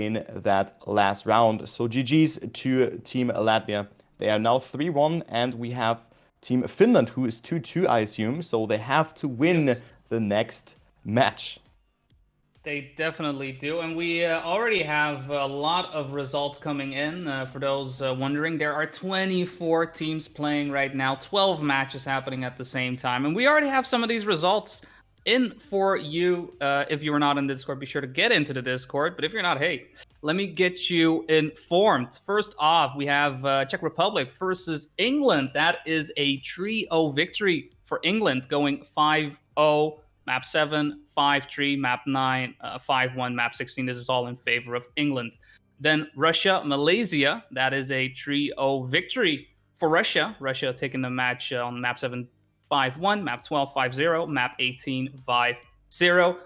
in that last round. So GG's to Team Latvia. They are now 3-1, and we have Team Finland, who is 2-2, I assume. So they have to win the next match. They definitely do, and we already have a lot of results coming in. For those wondering, there are 24 teams playing right now, 12 matches happening at the same time, and we already have some of these results in for you. If you are not in the Discord, be sure to get into the Discord, but if you're not, hey, let me get you informed. First off, we have Czech Republic versus England. That is a 3-0 victory for England, going 5-0. Map 7, 5-3, map 9, 5-1, map 16. This is all in favor of England. Then Russia, Malaysia. That is a 3-0 victory for Russia. Russia taking the match on map 7, 5-1, map 12, 5-0, map 18, 5-0.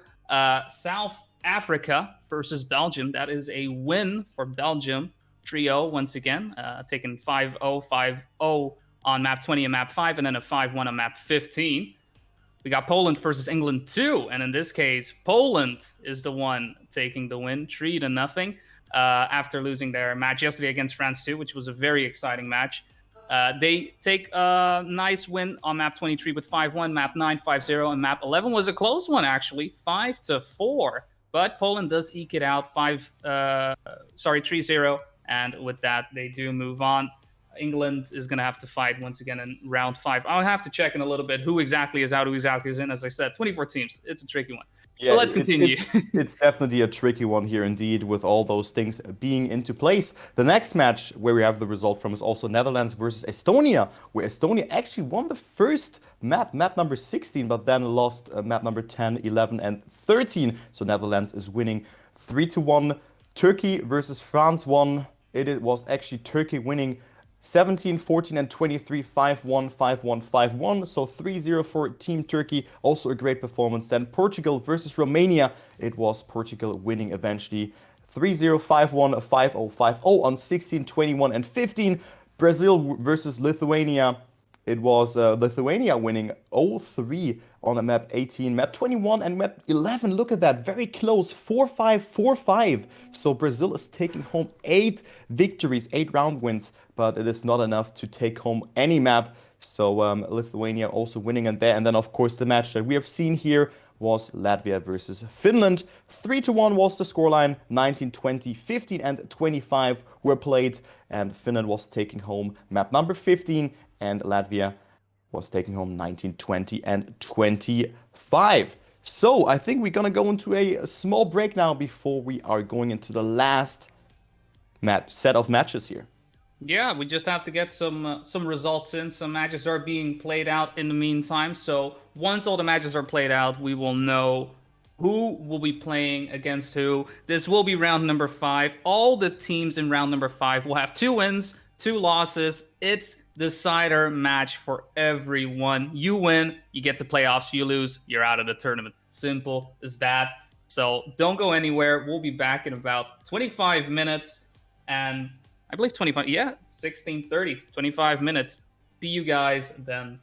South Africa versus Belgium. That is a win for Belgium. 3-0 once again, taking 5-0, 5-0 on map 20 and map 5, and then a 5-1 on map 15. We got Poland versus England 2, and in this case, Poland is the one taking the win, 3-0, after losing their match yesterday against France 2, which was a very exciting match. They take a nice win on map 23 with 5-1, map 9, 5-0, and map 11 was a close one, actually, 5-4. But Poland does eke it out, 3-0, and with that, they do move on. England is going to have to fight once again in round 5. I'll have to check in a little bit who exactly is out, who exactly is in. As I said, 24 teams. It's a tricky one. Yeah, but let's continue. It's definitely a tricky one here indeed, with all those things being into place. The next match where we have the result from is also Netherlands versus Estonia, where Estonia actually won the first map number 16, but then lost map number 10, 11, and 13. So Netherlands is winning 3-1. Turkey versus France 1. It was actually Turkey winning 17, 14, and 23, 5-1, 5-1, 5-1. So 3-0 for Team Turkey. Also a great performance. Then Portugal versus Romania. It was Portugal winning eventually 3-0, 5-1, 5-0, 5-0 on 16, 21, and 15. Brazil versus Lithuania. It was Lithuania winning 0-3 on map 18, map 21, and map 11. Look at that, very close, 4-5, 4-5. So Brazil is taking home 8 victories, 8 round wins, but it is not enough to take home any map. So Lithuania also winning in there. And then, of course, the match that we have seen here was Latvia versus Finland. 3-1 was the scoreline. 19, 20, 15, and 25 were played, and Finland was taking home map number 15, and Latvia was taking home 19, 20, and 25. So I think we're going to go into a small break now before we are going into the last set of matches here. Yeah, we just have to get some results in. Some matches are being played out in the meantime. So once all the matches are played out, we will know who will be playing against who. This will be round number 5. All the teams in round number 5 will have 2 wins, 2 losses. It's decider match for everyone. You win, you get to playoffs. You lose, you're out of the tournament. Simple as that. So don't go anywhere. We'll be back in about 25 minutes. And I believe 25, 16:30, 25 minutes. See you guys then.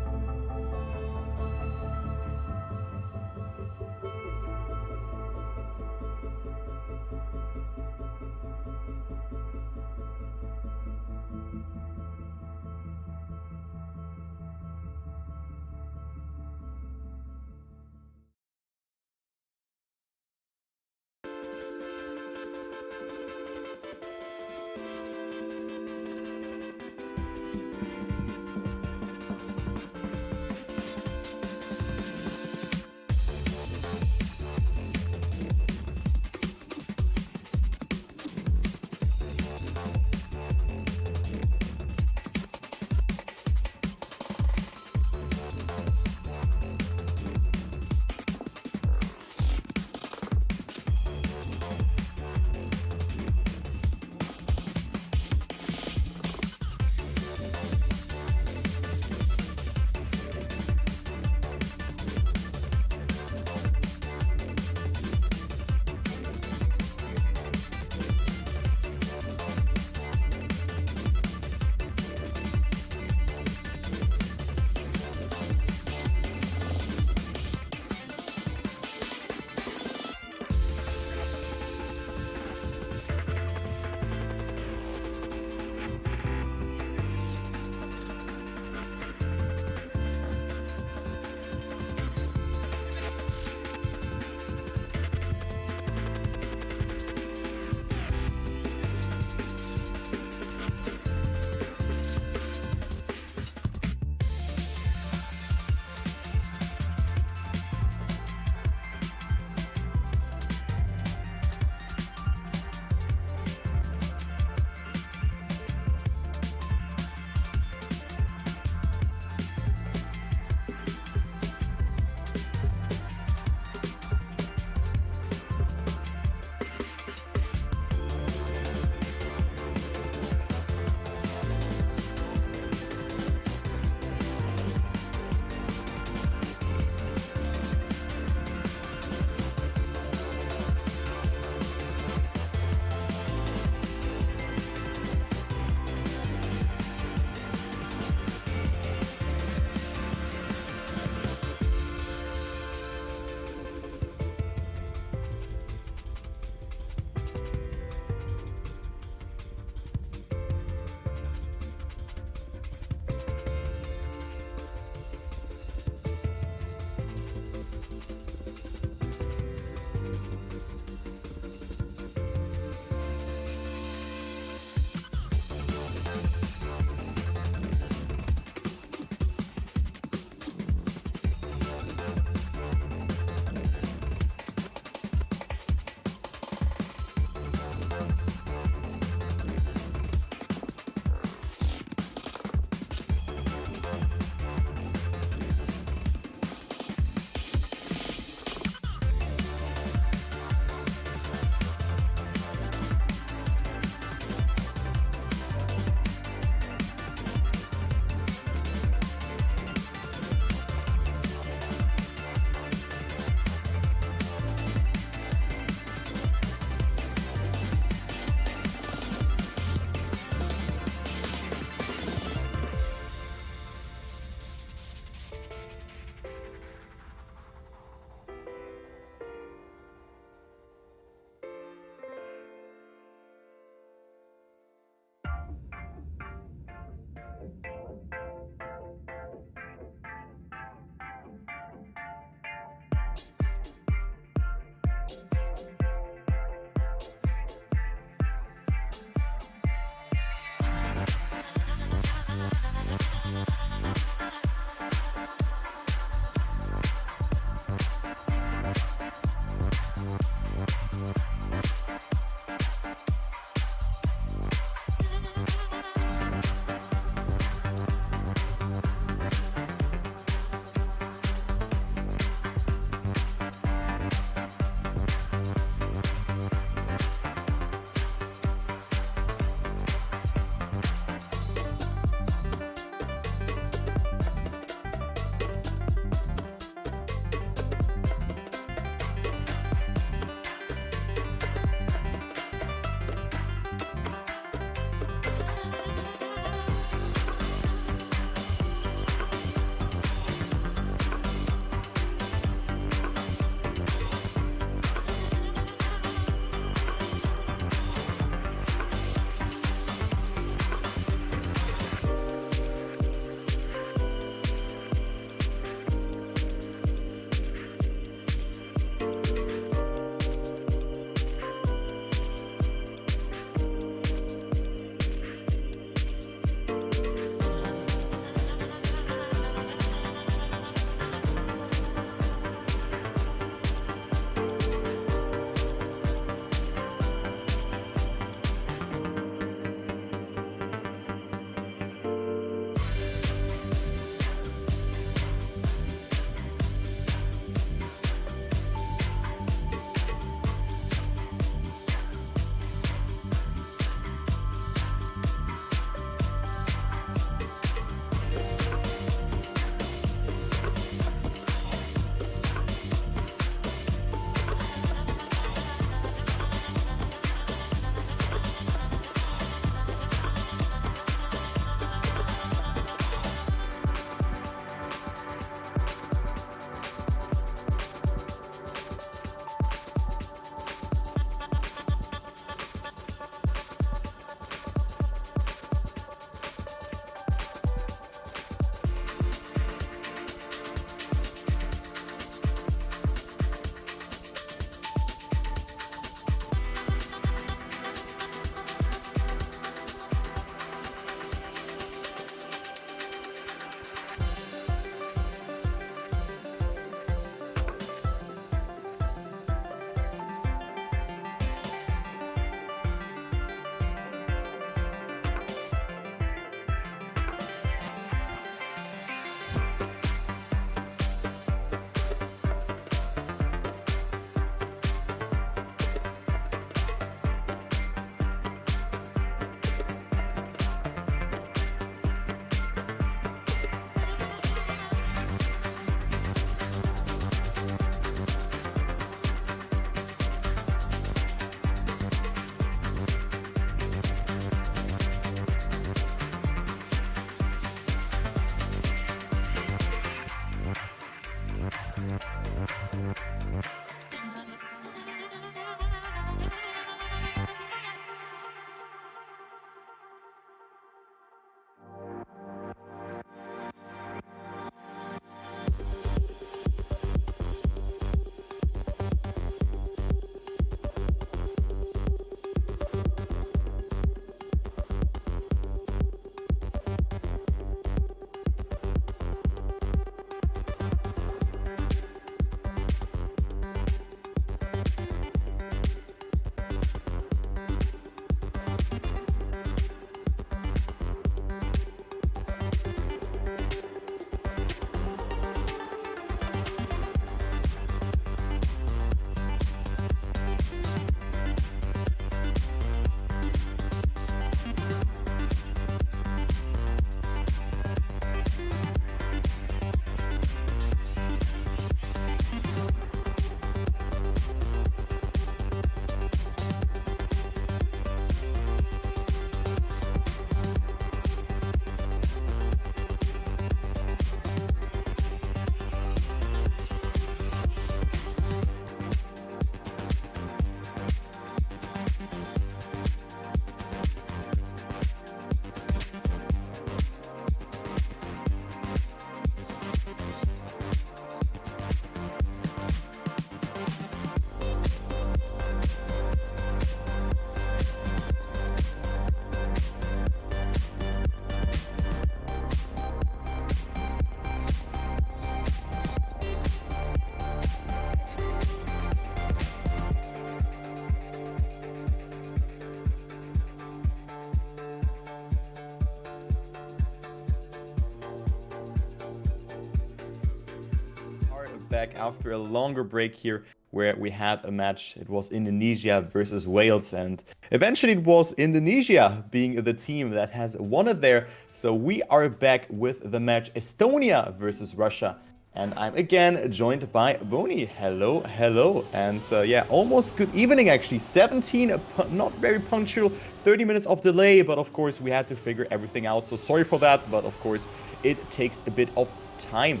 back after a longer break here where we had a match. It was Indonesia versus Wales, and eventually it was Indonesia being the team that has won it there. So we are back with the match Estonia versus Russia. And I'm again joined by Boni. Hello, hello. And yeah, almost good evening actually. 17, not very punctual, 30 minutes of delay, but of course we had to figure everything out. So sorry for that, but of course it takes a bit of time.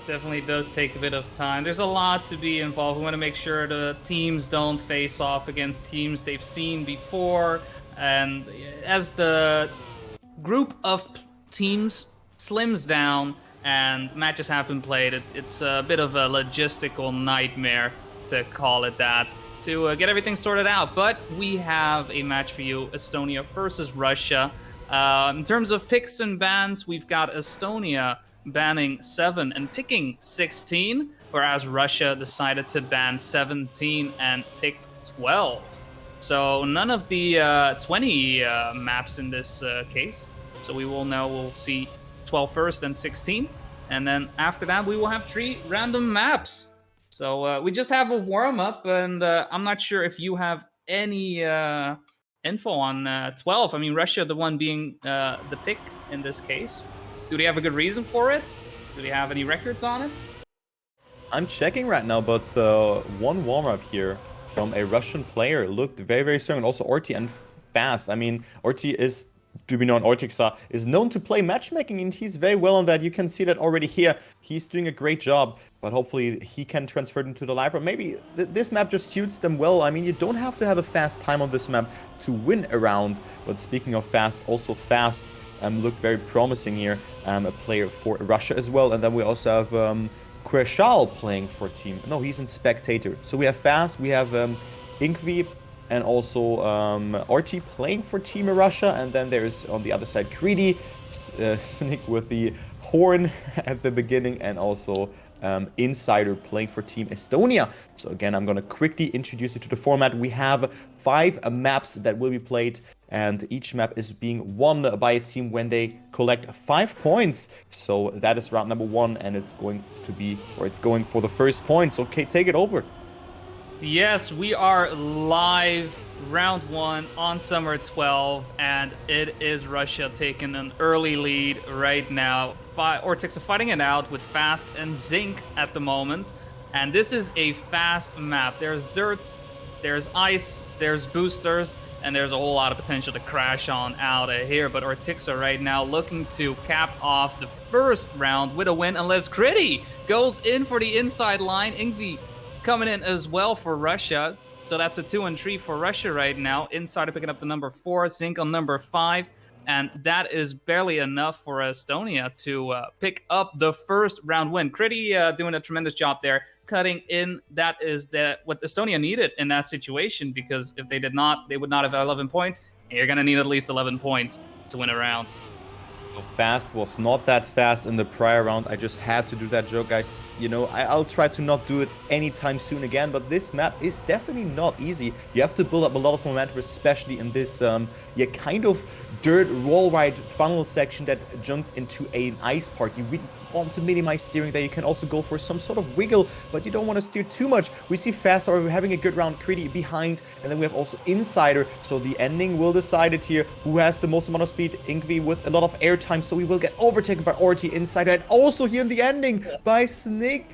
Definitely does take a bit of time. There's a lot to be involved. We want to make sure the teams don't face off against teams they've seen before. And as the group of teams slims down, and matches have been played, it's a bit of a logistical nightmare, to call it that, to get everything sorted out. But we have a match for you, Estonia versus Russia. In terms of picks and bans, we've got Estonia banning 7 and picking 16, whereas Russia decided to ban 17 and picked 12. So none of the 20 maps in this case. So we'll see 12 first and 16, and then after that we will have 3 random maps. So we just have a warm-up, and I'm not sure if you have any info on 12. I mean, Russia, the one being the pick in this case. Do they have a good reason for it? Do they have any records on it? I'm checking right now, but one warm-up here from a Russian player looked very, very strong, and also Orti and fast. I mean, Orti is, to be known, Ortixa is known to play matchmaking, and he's very well on that. You can see that already here. He's doing a great job, but hopefully he can transfer it into the live, or maybe this map just suits them well. I mean, you don't have to have a fast time on this map to win a round, but speaking of fast, also fast looked very promising here. A player for Russia as well, and then we also have Kreshal playing for team. No, he's in spectator. So we have fast, we have Inkvi, and also Orti playing for Team Russia, and then there's on the other side Greedy, Snick with the horn at the beginning, and also Insider playing for Team Estonia. So again, I'm going to quickly introduce you to the format. We have 5 maps that will be played, and each map is being won by a team when they collect 5 points. So that is round number 1, and it's going for the first points. Okay, take it over. Yes, we are live, round 1 on Summer 12, and it is Russia taking an early lead right now. Ortix are fighting it out with Fast and Zinc at the moment, and this is a fast map. There's dirt, there's ice, there's boosters, and there's a whole lot of potential to crash on out of here, but Ortixa right now looking to cap off the first round with a win, unless Gritty goes in for the inside line. Ingvi coming in as well for Russia. So that's a 2 and 3 for Russia right now. Insider picking up the number 4, Zinc on number 5. And that is barely enough for Estonia to pick up the first round win. Gritty doing a tremendous job there, cutting in. That is what Estonia needed in that situation, because if they did not, they would not have 11 points. And you're going to need at least 11 points to win a round. So fast was not that fast in the prior round. I just had to do that joke, guys. You know, I'll try to not do it anytime soon again, but this map is definitely not easy. You have to build up a lot of momentum, especially in this kind of dirt wall ride funnel section that jumps into an ice park. You really want to minimize steering there. You can also go for some sort of wiggle, but you don't want to steer too much. We see Fast are having a good round, Greedy behind, and then we have also Insider. So the ending will decide it here. Who has the most amount of speed? Inkvi with a lot of airtime, so we will get overtaken by Orti, Insider, and also here in the ending by Sainik.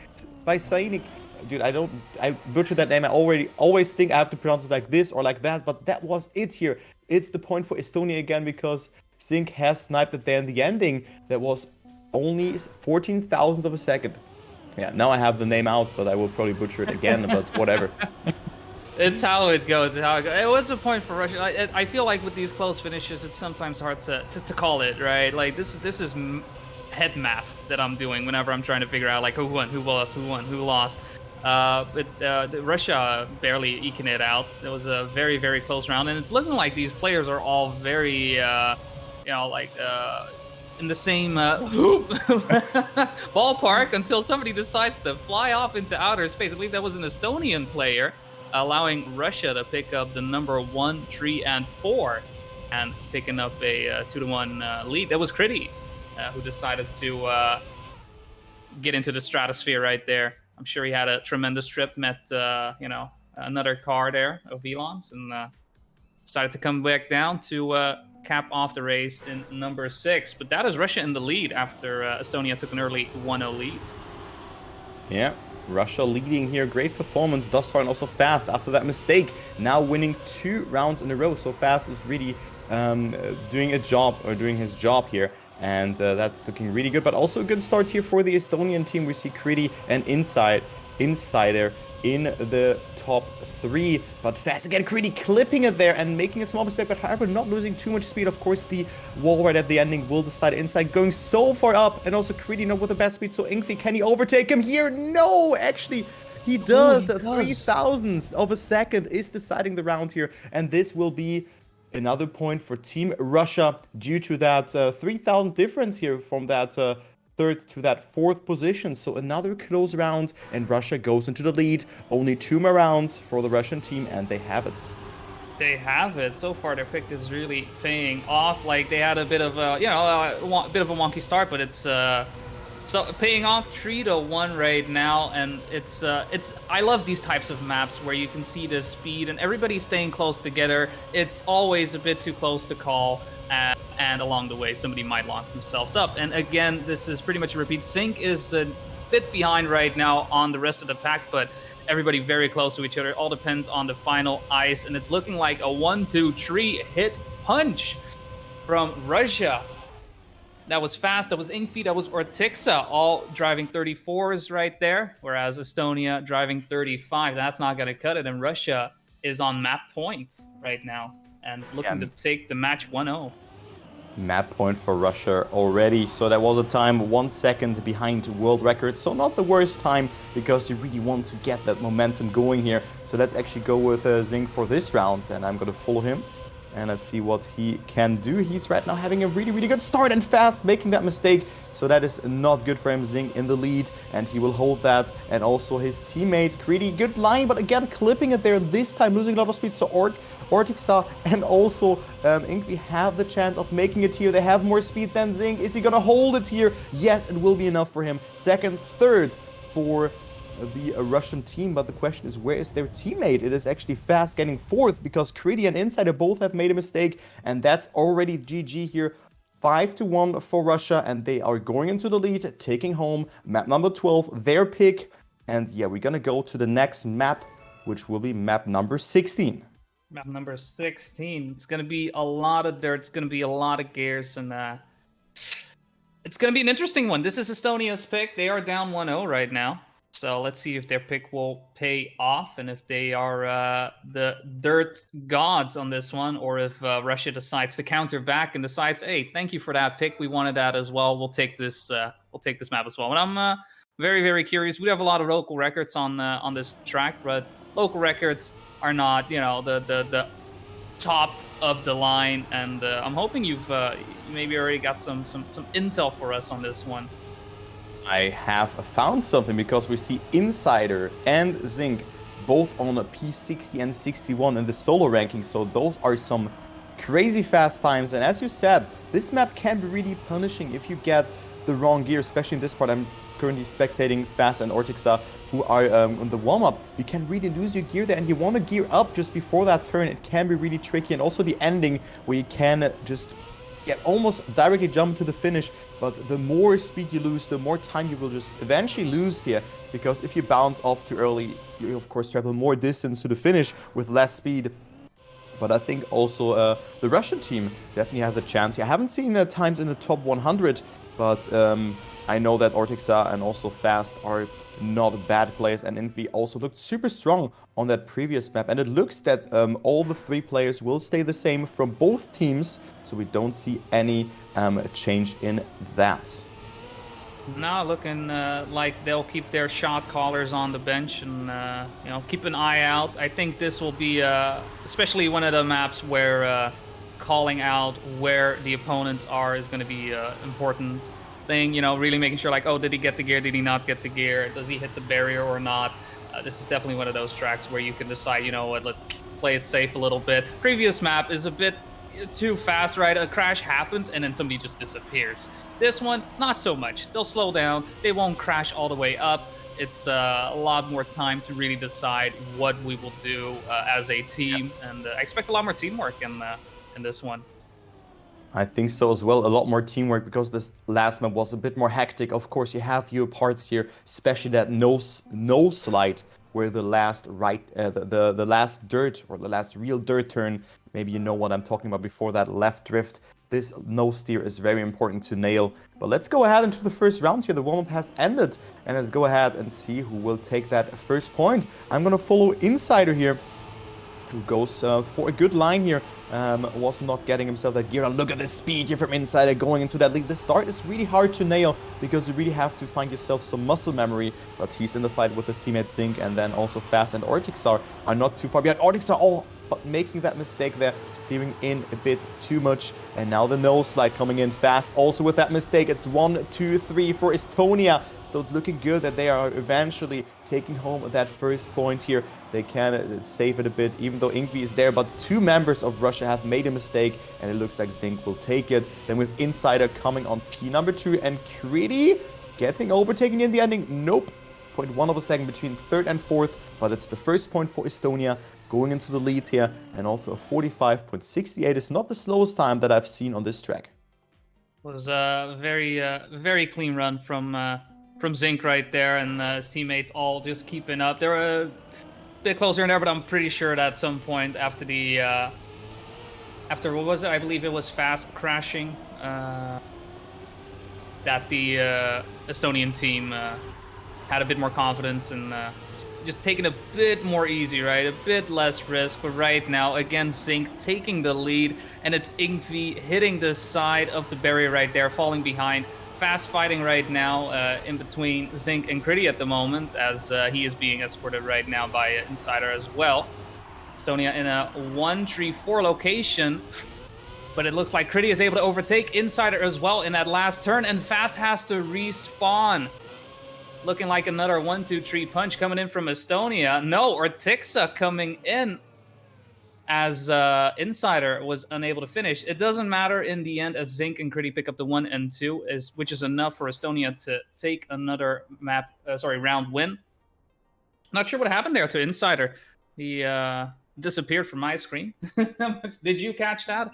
Dude, I butchered that name. I always think I have to pronounce it like this or like that, but that was it here. It's the point for Estonia again, because Zink has sniped it there in the ending. That was only 14 thousandths of a second. Yeah, now I have the name out, but I will probably butcher it again, but whatever. It's how it goes. It was a point for Russia. I feel like with these close finishes, it's sometimes hard to call it, right? Like this is head math that I'm doing whenever I'm trying to figure out like who won, who lost, who won, who lost. But Russia barely eking it out. It was a very, very close round, and it's looking like these players are all very, in the same ballpark until somebody decides to fly off into outer space. I believe that was an Estonian player, allowing Russia to pick up the number 1, 3, and 4, and picking up a 2-1 lead. That was Critty, who decided to get into the stratosphere right there. I'm sure he had a tremendous trip, met another car there of Elon's, and decided to come back down to cap off the race in number 6. But that is Russia in the lead after Estonia took an early 1-0 lead. Yeah, Russia leading here. Great performance thus far, and also Fast after that mistake. Now winning 2 rounds in a row. So Fast is really doing his job here. And that's looking really good. But also a good start here for the Estonian team. We see Kriti and Insider in the top 3, but Fast again, Kriti clipping it there and making a small mistake, but however not losing too much speed. Of course, the wall right at the ending will decide. Inside going so far up, and also Kriti not with the best speed, so Ingvi, can he overtake him here? No, actually, he does. 3,000ths of a second is deciding the round here, and this will be another point for Team Russia due to that 3,000 difference here from that 3rd to that 4th position. So another close round, and Russia goes into the lead. Only 2 more rounds for the Russian team, and they have it. They have it. So far, their pick is really paying off. Like, they had a bit of a, a bit of a wonky start, but it's so paying off 3-1 right now. And it's I love these types of maps where you can see the speed and everybody staying close together. It's always a bit too close to call. And along the way, somebody might launch themselves up. And again, this is pretty much a repeat. Zink is a bit behind right now on the rest of the pack, but everybody very close to each other. All depends on the final ice, and it's looking like a 1-2-3 hit punch from Russia. That was Fast, that was Ingvi, that was Ortixa, all driving 34s right there, whereas Estonia driving 35. That's not going to cut it, and Russia is on map points right now and looking to take the match 1-0. Map point for Russia already. So that was a time 1 second behind world record. So not the worst time, because you really want to get that momentum going here. So let's actually go with Zink for this round, and I'm going to follow him. And let's see what he can do. He's right now having a really, really good start, and Fast making that mistake. So that is not good for him. Zink in the lead, and he will hold that. And also his teammate, Kriti, good line, but again, clipping it there. This time losing a lot of speed. So Ortixa and also Ingvi have the chance of making it here. They have more speed than Zink. Is he going to hold it here? Yes, it will be enough for him. 2nd, 3rd for the Russian team, but the question is, where is their teammate? It is actually Fast getting 4th, because Kriti and Insider both have made a mistake, and that's already GG here. 5-1 for Russia, and they are going into the lead, taking home map number 12, their pick. And yeah, we're gonna go to the next map, which will be map number 16. Map number 16. It's gonna be a lot of dirt. It's gonna be a lot of gears, and it's gonna be an interesting one. This is Estonia's pick. They are down 1-0 right now. So let's see if their pick will pay off, and if they are the dirt gods on this one, or if Russia decides to counter back and decides, hey, thank you for that pick. We wanted that as well. We'll take this. We'll take this map as well. But I'm very, very curious. We have a lot of local records on this track, but local records are not, the top of the line. And I'm hoping you've maybe already got some intel for us on this one. I have found something, because we see Insider and Zink both on a P60 and 61 in the solo ranking. So those are some crazy fast times. And as you said, this map can be really punishing if you get the wrong gear, especially in this part. I'm currently spectating Fast and Ortixa, who are on the warm-up. You can really lose your gear there, and you want to gear up just before that turn. It can be really tricky. And also the ending, where you can just almost directly jump to the finish. But the more speed you lose, the more time you will just eventually lose here. Because if you bounce off too early, you of course travel more distance to the finish with less speed. But I think also the Russian team definitely has a chance. I haven't seen times in the top 100, but I know that Ortixa and also Fast are not bad players, and Ingvi also looked super strong on that previous map. And it looks that all the 3 players will stay the same from both teams, so we don't see any change in that. Now looking like they'll keep their shot callers on the bench, and keep an eye out. I think this will be especially one of the maps where calling out where the opponents are is going to be important thing. Really making sure, like, oh, did he get the gear, did he not get the gear, does he hit the barrier or not. This is definitely one of those tracks where you can decide, you know what, let's play it safe a little bit. Previous map is a bit too fast, right? A crash happens and then somebody just disappears. This one, not so much. They'll slow down. They won't crash all the way up. It's a lot more time to really decide what we will do as a team, and I expect a lot more teamwork in this one. I think so as well. A lot more teamwork because this last map was a bit more hectic. Of course, you have your parts here, especially that no slide, where the last the last dirt or the last real dirt turn. Maybe you know what I'm talking about before that left drift. This no steer is very important to nail. But let's go ahead into the first round here. The warm-up has ended, and let's go ahead and see who will take that first point. I'm gonna follow Insider here, who goes for a good line here. Was not getting himself that gear. And look at the speed here from Insider going into that lead. The start is really hard to nail because you really have to find yourself some muscle memory. But he's in the fight with his teammate Zink, and then also Fast and Ortixar are not too far behind. Ortixar, oh, but making that mistake there, steering in a bit too much. And now the nose slide coming in fast. Also with that mistake, it's 1, 2, 3 for Estonia. So it's looking good that they are eventually taking home that first point here. They can save it a bit, even though Ingvi is there. But two members of Russia have made a mistake, and it looks like Zink will take it. Then with Insider coming on P number 2, and Kriti getting overtaken in the ending. Nope. 0.1 of a second between third and fourth, but it's the first point for Estonia going into the lead here, and also a 45.68 is not the slowest time that I've seen on this track. Was a very clean run from Zink right there, and his teammates all just keeping up. They're a bit closer in there, but I'm pretty sure that at some point after the after what was it? I believe it was Fast crashing, that the Estonian team had a bit more confidence and just taking a bit more easy, right? A bit less risk. But right now, again, Zink taking the lead, and it's Ingvi hitting the side of the barrier right there, falling behind. Fast fighting right now in between Zink and Kriti at the moment, as he is being escorted right now by Insider as well. Estonia in a 1-3-4 location, but it looks like Kriti is able to overtake Insider as well in that last turn, and Fast has to respawn. Looking like another 1-2-3 punch coming in from Estonia. No, Ortixa coming in as Insider was unable to finish. It doesn't matter in the end, as Zink and Kriti pick up the 1 and 2, which is enough for Estonia to take another round win. Not sure what happened there to Insider. He disappeared from my screen. Did you catch that?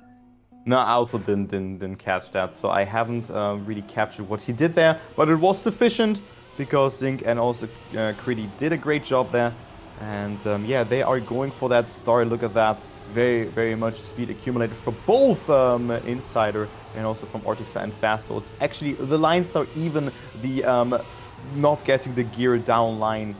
No, I also didn't catch that, so I haven't really captured what he did there, but it was sufficient because Zink and also Kriti did a great job there. And yeah, they are going for that star. Look at that. Very much speed accumulated for both Insider and also from Ortixa and Fast. So it's actually, the lines are even. The not getting the gear down line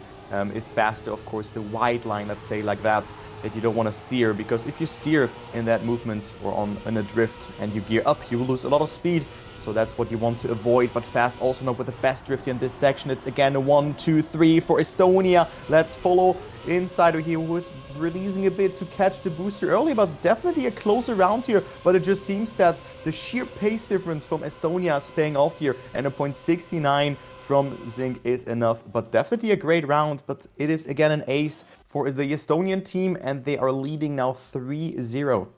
is faster, of course. The wide line, let's say like that you don't want to steer, because if you steer in that movement or in a drift and you gear up, you will lose a lot of speed. So that's what you want to avoid. But Fast also not with the best drift in this section. It's again a 1-2-3 for Estonia. Let's follow Insider here, who is releasing a bit to catch the booster early, but definitely a closer round here. But it just seems that the sheer pace difference from Estonia is paying off here, and a 0.69 from Zink is enough. But definitely a great round. But it is again an ace for the Estonian team, and they are leading now 3-0.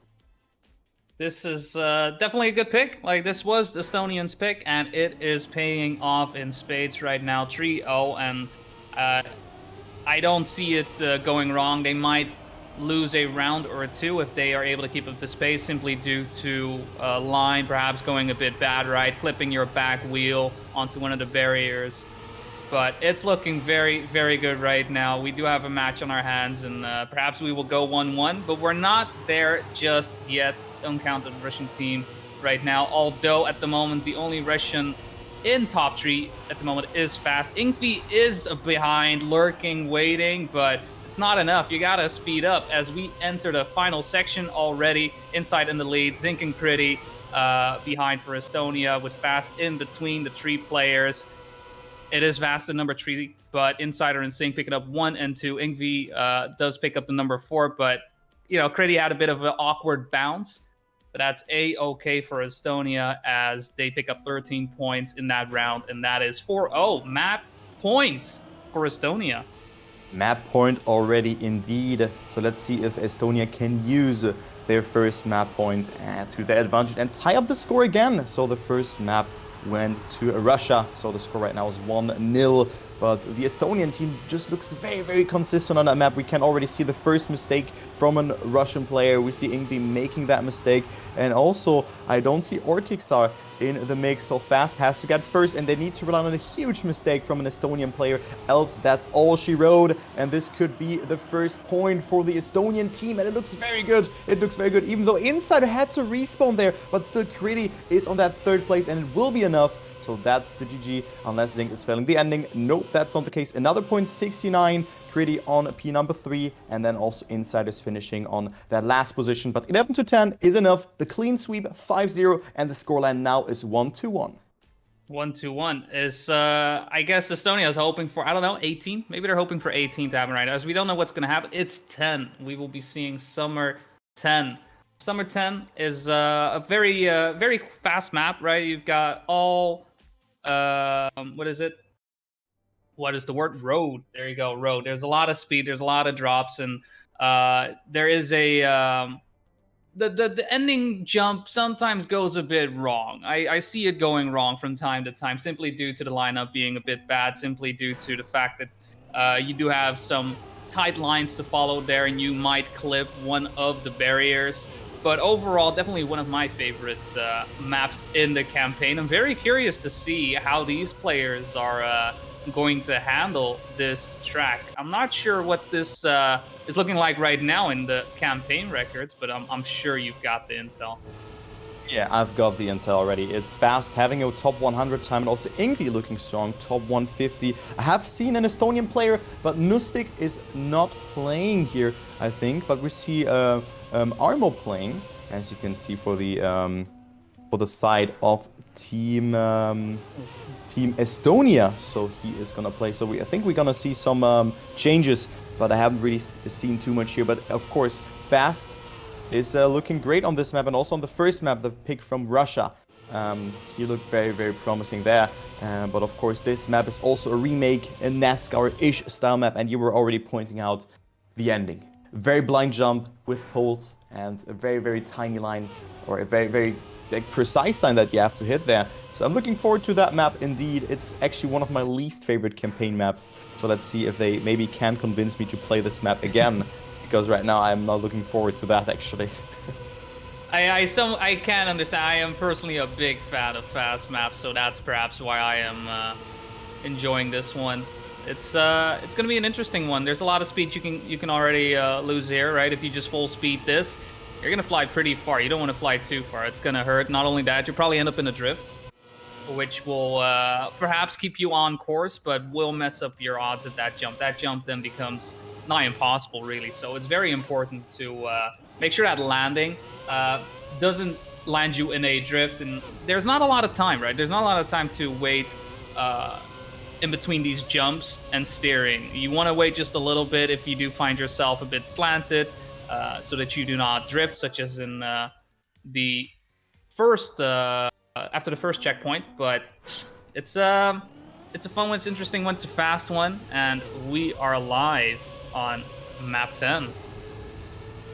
This is definitely a good pick. Like, this was Estonian's pick, and it is paying off in spades right now. 3-0, and I don't see it going wrong. They might lose a round or two if they are able to keep up the pace, simply due to line perhaps going a bit bad, right? Clipping your back wheel onto one of the barriers. But it's looking very good right now. We do have a match on our hands, and perhaps we will go 1-1, but we're not there just yet. Don't count the Russian team right now, although at the moment the only Russian in top 3 at the moment is Fast. Ingvi is behind, lurking, waiting, but it's not enough. You gotta speed up as we enter the final section already. Inside in the lead, Zink and Kriti behind for Estonia, with Fast in between the 3 players. It is Fast at number 3, but Insider and Zink picking up 1 and 2. Ingvi does pick up the number 4, but you know, Kriti had a bit of an awkward bounce. But that's A-okay for Estonia as they pick up 13 points in that round, and that is 4-0 map points for Estonia. Map point already indeed. So let's see if Estonia can use their first map point to their advantage and tie up the score again. So the first map went to Russia. So the score right now is 1-0. But the Estonian team just looks very, very consistent on that map. We can already see the first mistake from a Russian player. We see Ingvi making that mistake. And also, I don't see Ortixar in the mix. So Fast has to get first, and they need to rely on a huge mistake from an Estonian player. Else, that's all she wrote. And this could be the first point for the Estonian team. And it looks very good. It looks very good, even though Insider had to respawn there. But still, Kriti is on that third place, and it will be enough. So that's the GG, unless Zink is failing the ending. Nope, that's not the case. Another point, 69. Kriti on P number 3. And then also Insiders finishing on that last position. But 11 to 10 is enough. The clean sweep, 5-0. And the scoreline now is 1-1. 1-1 is, I guess Estonia is hoping for, I don't know, 18? Maybe they're hoping for 18 to happen right now. As we don't know what's going to happen. It's 10. We will be seeing Summer 10. Summer 10 is a very, very fast map, right? You've got all... what is it? What is the word? Road. There you go, road. There's a lot of speed. There's a lot of drops, and there is a the ending jump sometimes goes a bit wrong. I see it going wrong from time to time, simply due to the lineup being a bit bad, simply due to the fact that you do have some tight lines to follow there, and you might clip one of the barriers. But overall, definitely one of my favorite maps in the campaign. I'm very curious to see how these players are going to handle this track. I'm not sure what this is looking like right now in the campaign records, but I'm sure you've got the intel. Yeah, I've got the intel already. It's Fast having a top 100 time, and also Ingvi looking strong, top 150. I have seen an Estonian player, but Nustik is not playing here, I think. But we see Armo playing, as you can see for the side of Team Estonia. So he is gonna play. So I think we're gonna see some changes, but I haven't really seen too much here. But of course, Fast is looking great on this map, and also on the first map, the pick from Russia. He looked very, very promising there. But of course, this map is also a remake, a NASCAR-ish style map, and you were already pointing out the ending. Very blind jump with holes and a very, very tiny line, or a very, very precise line that you have to hit there. So I'm looking forward to that map indeed. It's actually one of my least favorite campaign maps. So let's see if they maybe can convince me to play this map again. Because right now I'm not looking forward to that actually. I can understand. I am personally a big fan of fast maps, so that's perhaps why I am enjoying this one. It's gonna be an interesting one. There's a lot of speed you can already lose here, right? If you just full speed this, you're gonna fly pretty far. You don't want to fly too far. It's gonna hurt. Not only that, you'll probably end up in a drift, which will perhaps keep you on course, but will mess up your odds at that jump. That jump then becomes nigh impossible, really. So it's very important to make sure that landing doesn't land you in a drift. And there's not a lot of time, right? There's not a lot of time to wait in between these jumps and steering. You want to wait just a little bit if you do find yourself a bit slanted, so that you do not drift, such as in the first after the first checkpoint. But it's a fun one, it's an interesting one, it's a fast one, and we are live on map 10.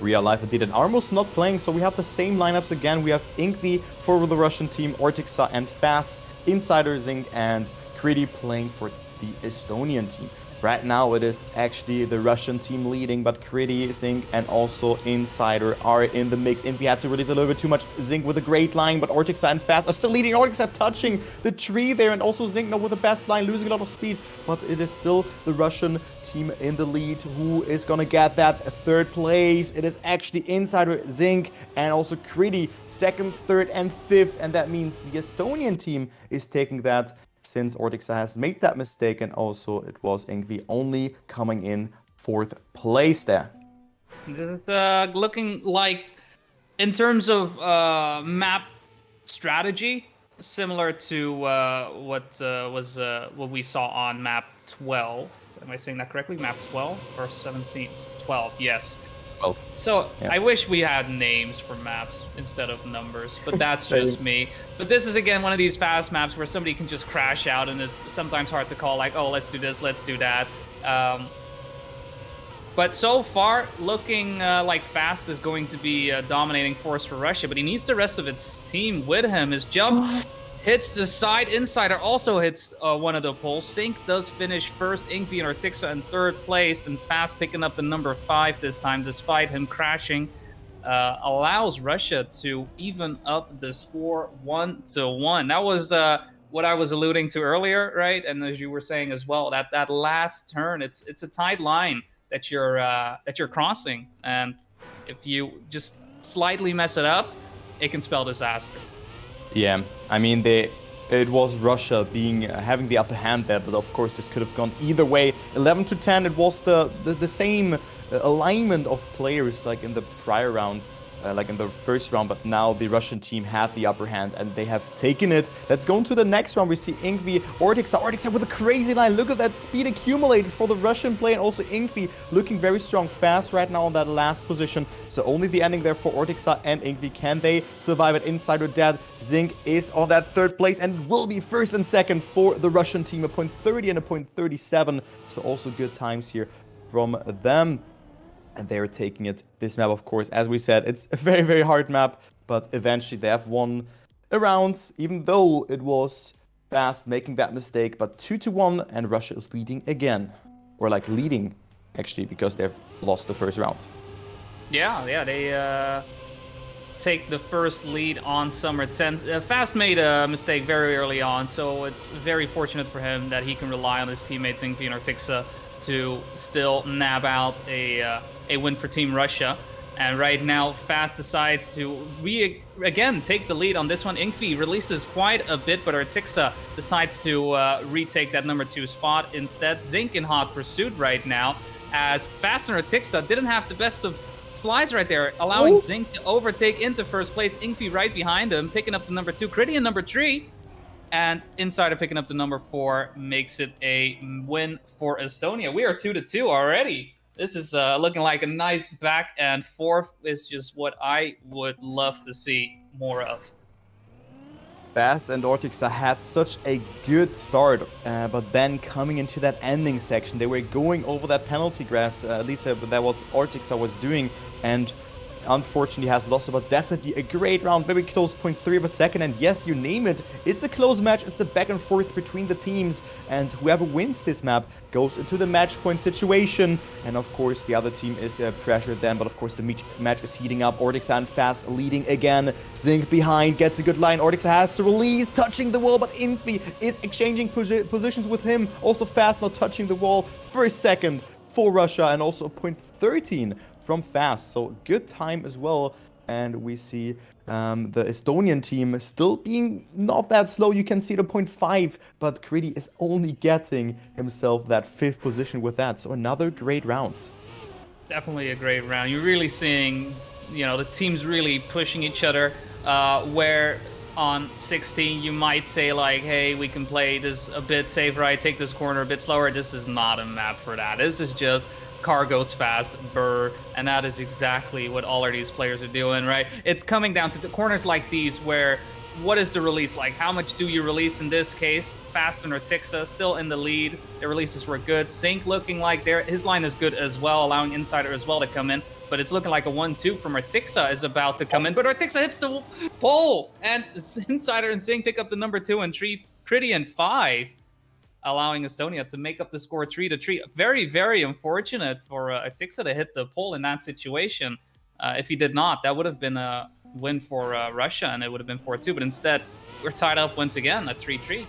We are live indeed, and Armo's not playing, so we have the same lineups again. We have Ingvi for the Russian team, Ortixa and Fast, Insider, Zink, and Kriti playing for the Estonian team. Right now it is actually the Russian team leading, but Kriti, Zink, and also Insider are in the mix. Ingvi had to release a little bit too much. Zink with a great line, but Ortixa and Fast are still leading. Ortixa touching the tree there, and also Zink now with the best line, losing a lot of speed. But it is still the Russian team in the lead. Who is gonna get that third place? It is actually Insider, Zink, and also Kriti, second, third, and fifth. And that means the Estonian team is taking that, since Ortixa has made that mistake, and also it was Ingvi only coming in fourth place there. This is looking like, in terms of map strategy, similar to what we saw on map 12. Am I saying that correctly? Map 12 or 17? 12, yes. 12. So yeah. I wish we had names for maps instead of numbers, but that's just me. But this is again one of these fast maps where somebody can just crash out, and it's sometimes hard to call, like, oh, let's do this, let's do that. But so far, looking like Fast is going to be a dominating force for Russia, but he needs the rest of its team with him. His jump hits the side. Insider also hits one of the poles. Sink does finish first. Ingvi and Artixa in third place, and Fast picking up the number 5 this time, despite him crashing. Allows Russia to even up the score 1-1. That was what I was alluding to earlier, right? And as you were saying as well, that last turn, it's a tight line that you're crossing, and if you just slightly mess it up, it can spell disaster. Yeah, I mean it was Russia having the upper hand there, but of course this could have gone either way. 11-10. It was the same alignment of players like in the prior round, like in the first round, but now the Russian team had the upper hand and they have taken it. Let's go into the next round. We see Ingvi, Ortixa with a crazy line. Look at that speed accumulated for the Russian player, and also Ingvi looking very strong. Fast right now on that last position. So only the ending there for Ortixa and Ingvi. Can they survive it? Insider dead. Zink is on that third place and will be first and second for the Russian team. A point 30 and a point 37. So also good times here from them. And they're taking it. This map, of course, as we said, it's a very, very hard map. But eventually they have won a round, even though it was Fast making that mistake. But 2-1, and Russia is leading again. Or like leading, actually, because they've lost the first round. Yeah, they take the first lead on Summer 10. Fast made a mistake very early on, so it's very fortunate for him that he can rely on his teammates Ingvi and Artixa to still nab out a win for Team Russia. And right now, Fast decides to again take the lead on this one. Ingvi releases quite a bit, but Artixa decides to retake that number 2 spot instead. Zink in hot pursuit right now, as Fast and Artixa didn't have the best of slides right there, allowing Zink to overtake into first place. Ingvi right behind him, picking up the number 2. Critian number 3. And Insider picking up the number 4 makes it a win for Estonia. We are 2-2 already. This is looking like a nice back and forth. It's just what I would love to see more of. Fast and Ortixa had such a good start, but then coming into that ending section, they were going over that penalty grass. At least that was Ortixa was doing, and unfortunately has lost, but definitely a great round, very close, 0.3 of a second, and yes, you name it, it's a close match. It's a back and forth between the teams, and whoever wins this map goes into the match point situation, and of course the other team is pressured then, but of course the match is heating up. Ortixa and Fast leading again. Zink behind, gets a good line. Ortixa has to release, touching the wall, but Ingvi is exchanging positions with him. Also Fast not touching the wall. First second for Russia, and also a 0.13 from Fast, so good time as well. And we see the Estonian team still being not that slow. You can see the 0.5, but Kriti is only getting himself that 5th position with that. So another great round. Definitely a great round. You're really seeing, the teams really pushing each other. Where on 16 you might say like, hey, we can play this a bit safer, right? Take this corner a bit slower. This is not a map for that. This is just car goes fast, burr, and that is exactly what all of these players are doing, right? It's coming down to the corners like these where what is the release like? How much do you release in this case? Fast and Artixa still in the lead. Their releases were good. Zink looking like his line is good as well, allowing Insider as well to come in. But it's looking like a 1-2 from Artixa is about to come in. But Artixa hits the pole, and Insider and Zink pick up the number 2 and 3, Kriti and 5. Allowing Estonia to make up the score 3-3. Very, very unfortunate for Artixa to hit the pole in that situation. If he did not, that would have been a win for Russia, and it would have been 4-2. But instead, we're tied up once again at 3-3.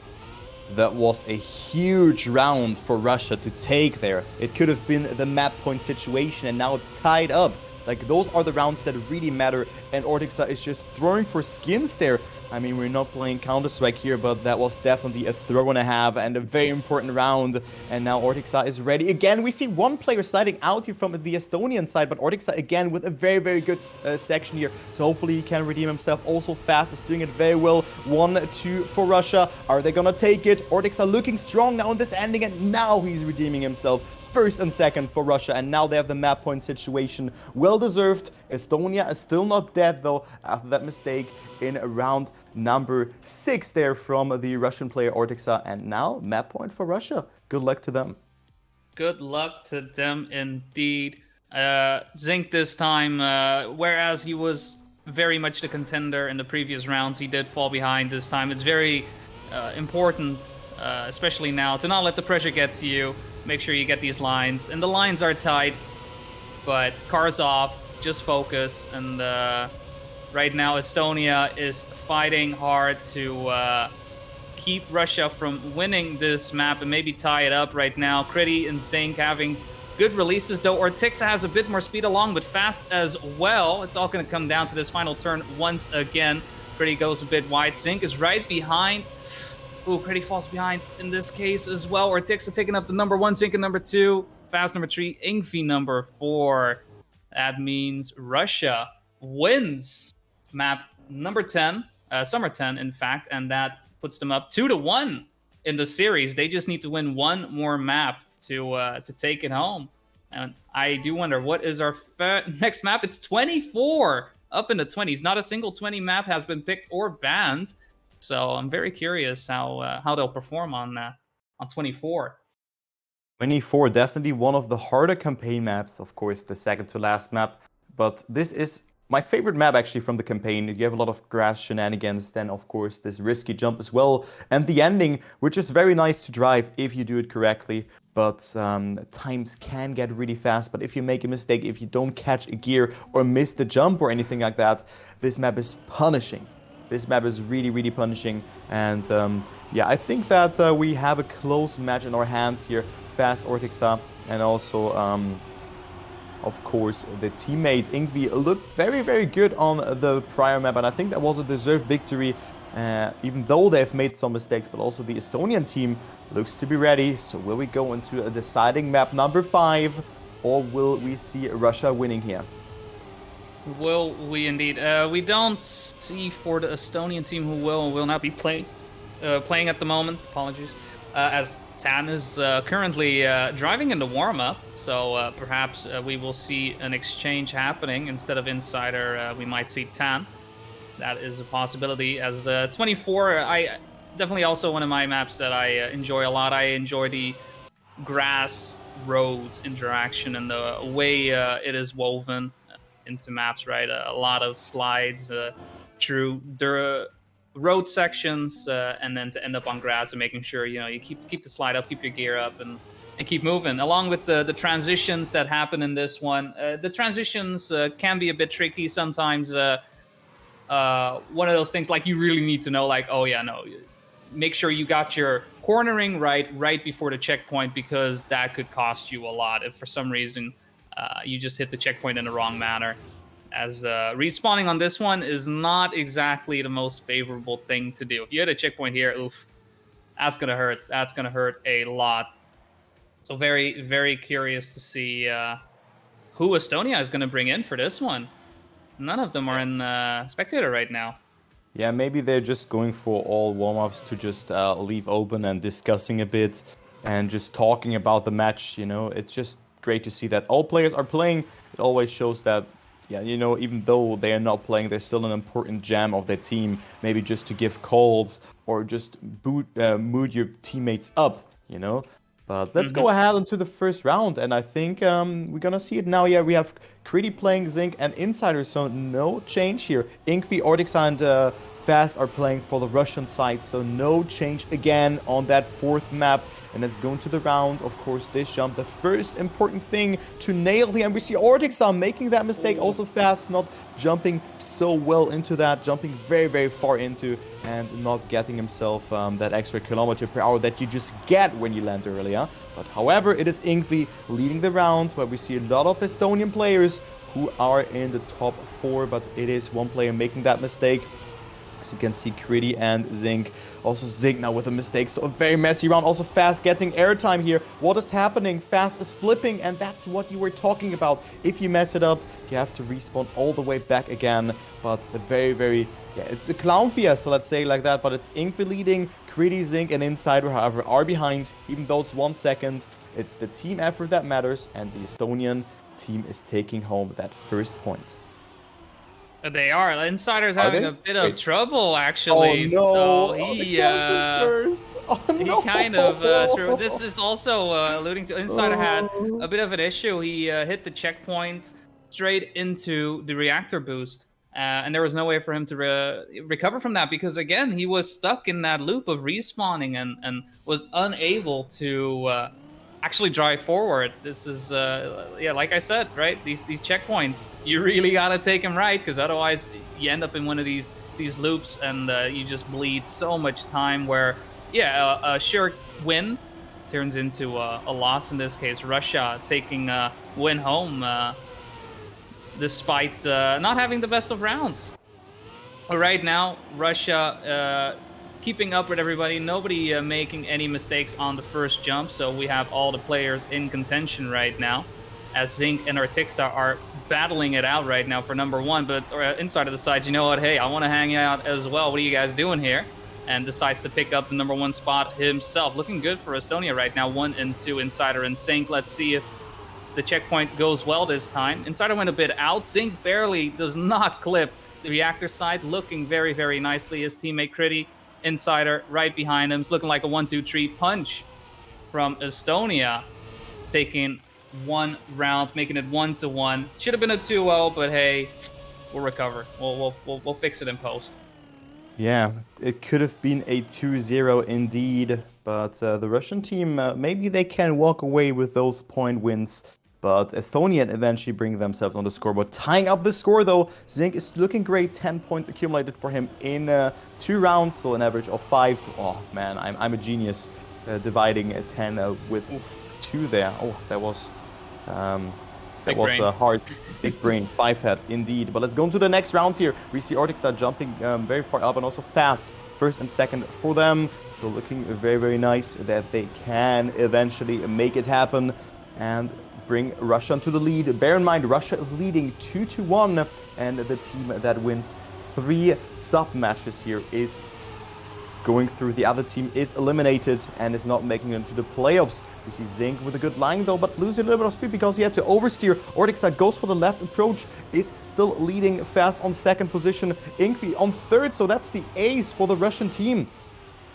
That was a huge round for Russia to take there. It could have been the map point situation, and now it's tied up. Like, those are the rounds that really matter, and Ortixa is just throwing for skins there. I mean, we're not playing Counter-Strike here, but that was definitely a throw and a half and a very important round. And now Ortixa is ready. Again, we see one player sliding out here from the Estonian side, but Ortixa again with a very, very good section here. So hopefully he can redeem himself. Also Fast is doing it very well. 1-2 for Russia. Are they gonna take it? Ortixa looking strong now in this ending, and now he's redeeming himself. First and second for Russia, and now they have the map point situation. Well deserved. Estonia is still not dead though after that mistake in round number 6 there from the Russian player Ortixa, and now map point for Russia. Good luck to them. Good luck to them indeed. Zink this time, whereas he was very much the contender in the previous rounds. He did fall behind this time. It's very important, especially now, to not let the pressure get to you. Make sure you get these lines. And the lines are tight, but cards off, just focus. And right now, Estonia is fighting hard to keep Russia from winning this map and maybe tie it up right now. Critty and Zink having good releases, though Ortixa has a bit more speed along, but fast as well. It's all going to come down to this final turn once again. Critty goes a bit wide. Zink is right behind. Ooh, Critty falls behind in this case as well. Ortixa taking up the number 1, Zink in number 2, Fast number 3, Ingvi number 4. That means Russia wins map number 10, Summer 10, in fact, and that puts them up 2-1 in the series. They just need to win one more map to take it home. And I do wonder, what is our next map? It's 24, up in the 20s. Not a single 20 map has been picked or banned. So I'm very curious how they'll perform on 24. 24, definitely one of the harder campaign maps, of course, the second to last map. But this is my favorite map, actually, from the campaign. You have a lot of grass shenanigans, then, of course, this risky jump as well. And the ending, which is very nice to drive if you do it correctly. But times can get really fast. But if you make a mistake, if you don't catch a gear or miss the jump or anything like that, this map is punishing. This map is really, really punishing. And yeah, I think that we have a close match in our hands here. Fast Ortixa and also of course, the teammates Ingvi looked very, very good on the prior map, and I think that was a deserved victory, even though they've made some mistakes. But also the Estonian team looks to be ready. So will we go into a deciding map number 5, or will we see Russia winning here? Will we indeed? We don't see for the Estonian team who will not be playing at the moment. Apologies, as Tan is currently driving in the warm-up, so perhaps we will see an exchange happening. Instead of Insider, we might see Tan. That is a possibility. As 24, I definitely also one of my maps that I enjoy a lot. I enjoy the grass road interaction and the way it is woven into maps, right? A lot of slides through the road sections, and then to end up on grass and making sure you keep the slide up, keep your gear up, and keep moving. Along with the transitions that happen in this one, the transitions can be a bit tricky sometimes. One of those things, like, you really need to know, like, oh yeah, no, make sure you got your cornering right before the checkpoint, because that could cost you a lot if for some reason you just hit the checkpoint in the wrong manner. As respawning on this one is not exactly the most favorable thing to do. If you hit a checkpoint here, oof, that's gonna hurt. That's gonna hurt a lot. So very, very curious to see who Estonia is gonna bring in for this one. None of them are in spectator right now. Yeah, maybe they're just going for all warm-ups to just leave open and discussing a bit and just talking about the match. It's just great to see that all players are playing. It always shows that, yeah, even though they are not playing, they're still an important gem of their team. Maybe just to give calls or just mood your teammates up, But let's go ahead into the first round, and I think we're gonna see it now. Yeah, we have Critty playing Zink and Insider, so no change here. Ingvi, Ortixa, and Fast are playing for the Russian side, so no change again on that 4th map. And let's go into the round. Of course, this jump, the first important thing to nail here. And we see Ortixa making that mistake. Also Fast not jumping so well into that, jumping very, very far into, and not getting himself that extra kilometer per hour that you just get when you land earlier. But however, it is Ingvi leading the round, but we see a lot of Estonian players who are in the top 4, but it is one player making that mistake. As you can see, Critty and Zink. Also Zink now with a mistake, so a very messy round. Also Fast getting airtime here. What is happening? Fast is flipping, and that's what you were talking about. If you mess it up, you have to respawn all the way back again. But a very, very, yeah, it's a clown fiesta, let's say like that. But it's Ingvi leading, Critty, Zink, and Insider, however, are behind. Even though it's 1 second, it's the team effort that matters, and the Estonian team is taking home that first point. They are. Insider's having a bit of trouble, actually. Oh, no. So he kind of... This is also alluding to... Insider had a bit of an issue. He hit the checkpoint straight into the reactor boost. And there was no way for him to recover from that because, again, he was stuck in that loop of respawning and was unable to actually drive forward. This is, yeah, like I said, right? These checkpoints, you really got to take them right because otherwise you end up in one of these loops and you just bleed so much time where, yeah, a sure win turns into a loss in this case. Russia taking a win home despite not having the best of rounds. But right now, Russia keeping up with everybody. Nobody making any mistakes on the first jump. So we have all the players in contention right now, as Zinc and Artixa are battling it out right now for number one. But inside of the sides, you know what? Hey, I want to hang out as well. What are you guys doing here? And decides to pick up the number one spot himself. Looking good for Estonia right now. 1 and 2 Insider and Zinc. Let's see if the checkpoint goes well this time. Insider went a bit out. Zinc barely does not clip the reactor side. Looking very, very nicely. His teammate Critty, Insider right behind him. It's looking like a 1-2-3 punch from Estonia. Taking one round, making it 1-1. Should have been a 2-0, but hey, we'll recover. We'll fix it in post. Yeah, it could have been a 2-0 indeed, but the Russian team, maybe they can walk away with those point wins, but Estonia eventually bring themselves on the scoreboard. Tying up the score though, Zinc is looking great, 10 points accumulated for him in 2 rounds, so an average of 5. Oh man, I'm a genius, dividing 10 with 2 there. Oh, that was... That was a hard, big brain, 5-head indeed. But let's go into the next round here. We see Artixa jumping very far up and also fast. First and second for them. So looking very, very nice that they can eventually make it happen and bring Russia into the lead. Bear in mind, Russia is leading 2-1, and the team that wins 3 sub-matches here is going through. The other team is eliminated and is not making it into the playoffs. We see Zinc with a good line though, but losing a little bit of speed because he had to oversteer. Artixa goes for the left approach, is still leading fast on second position. Ingvi on third, so that's the ace for the Russian team.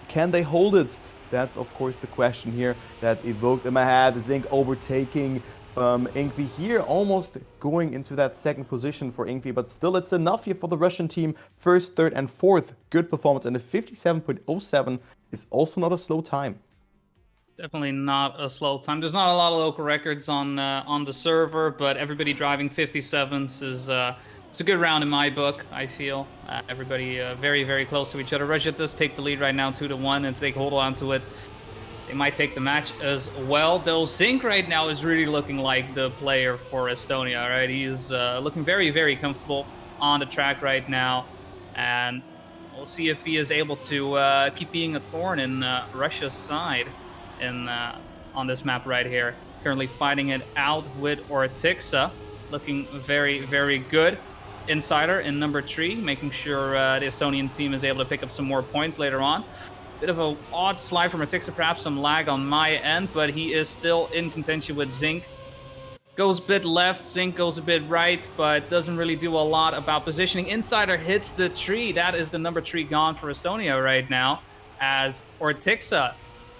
Can they hold it? That's of course the question here that evoked in my head. Zinc overtaking Ingvi here, almost going into that second position for Ingvi, but still it's enough here for the Russian team. First, third, and fourth, good performance, and a 57.07 is also not a slow time. Definitely not a slow time. There's not a lot of local records on the server, but everybody driving 57s is it's a good round in my book. I feel everybody very, very close to each other. Russia does take the lead right now, 2-1, and if they hold on to it, they might take the match as well. Though Zinc right now is really looking like the player for Estonia, right? He's looking very, very comfortable on the track right now. And we'll see if he is able to keep being a thorn in Russia's side on this map right here. Currently fighting it out with Artixa. Looking very, very good. Insider in number 3, making sure the Estonian team is able to pick up some more points later on. Bit of an odd slide from Artixa, perhaps some lag on my end, but he is still in contention with Zinc. Goes a bit left, Zinc goes a bit right, but doesn't really do a lot about positioning. Insider hits the tree. That is the number 3 gone for Estonia right now, as Artixa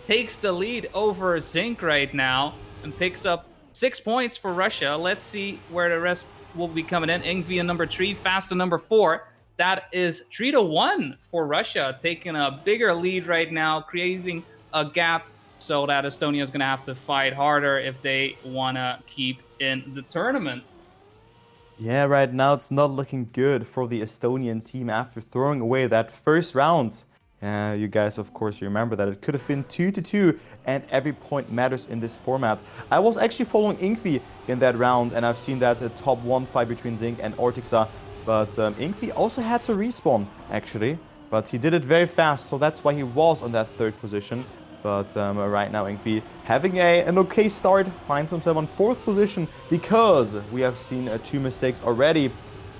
takes the lead over Zinc right now and picks up 6 points for Russia. Let's see where the rest will be coming in. Ingvi in number 3, Fast in number 4. That is 3-1 for Russia, taking a bigger lead right now, creating a gap so that Estonia is going to have to fight harder if they want to keep in the tournament. Yeah, right now it's not looking good for the Estonian team after throwing away that first round. You guys, of course, remember that it could have been 2-2, and every point matters in this format. I was actually following Ingvi in that round, and I've seen that top 1 fight between Zinc and Artixa. But Ingvi also had to respawn, actually. But he did it very fast, so that's why he was on that 3rd position. But right now, Ingvi having an okay start, finds himself on 4th position because we have seen 2 mistakes already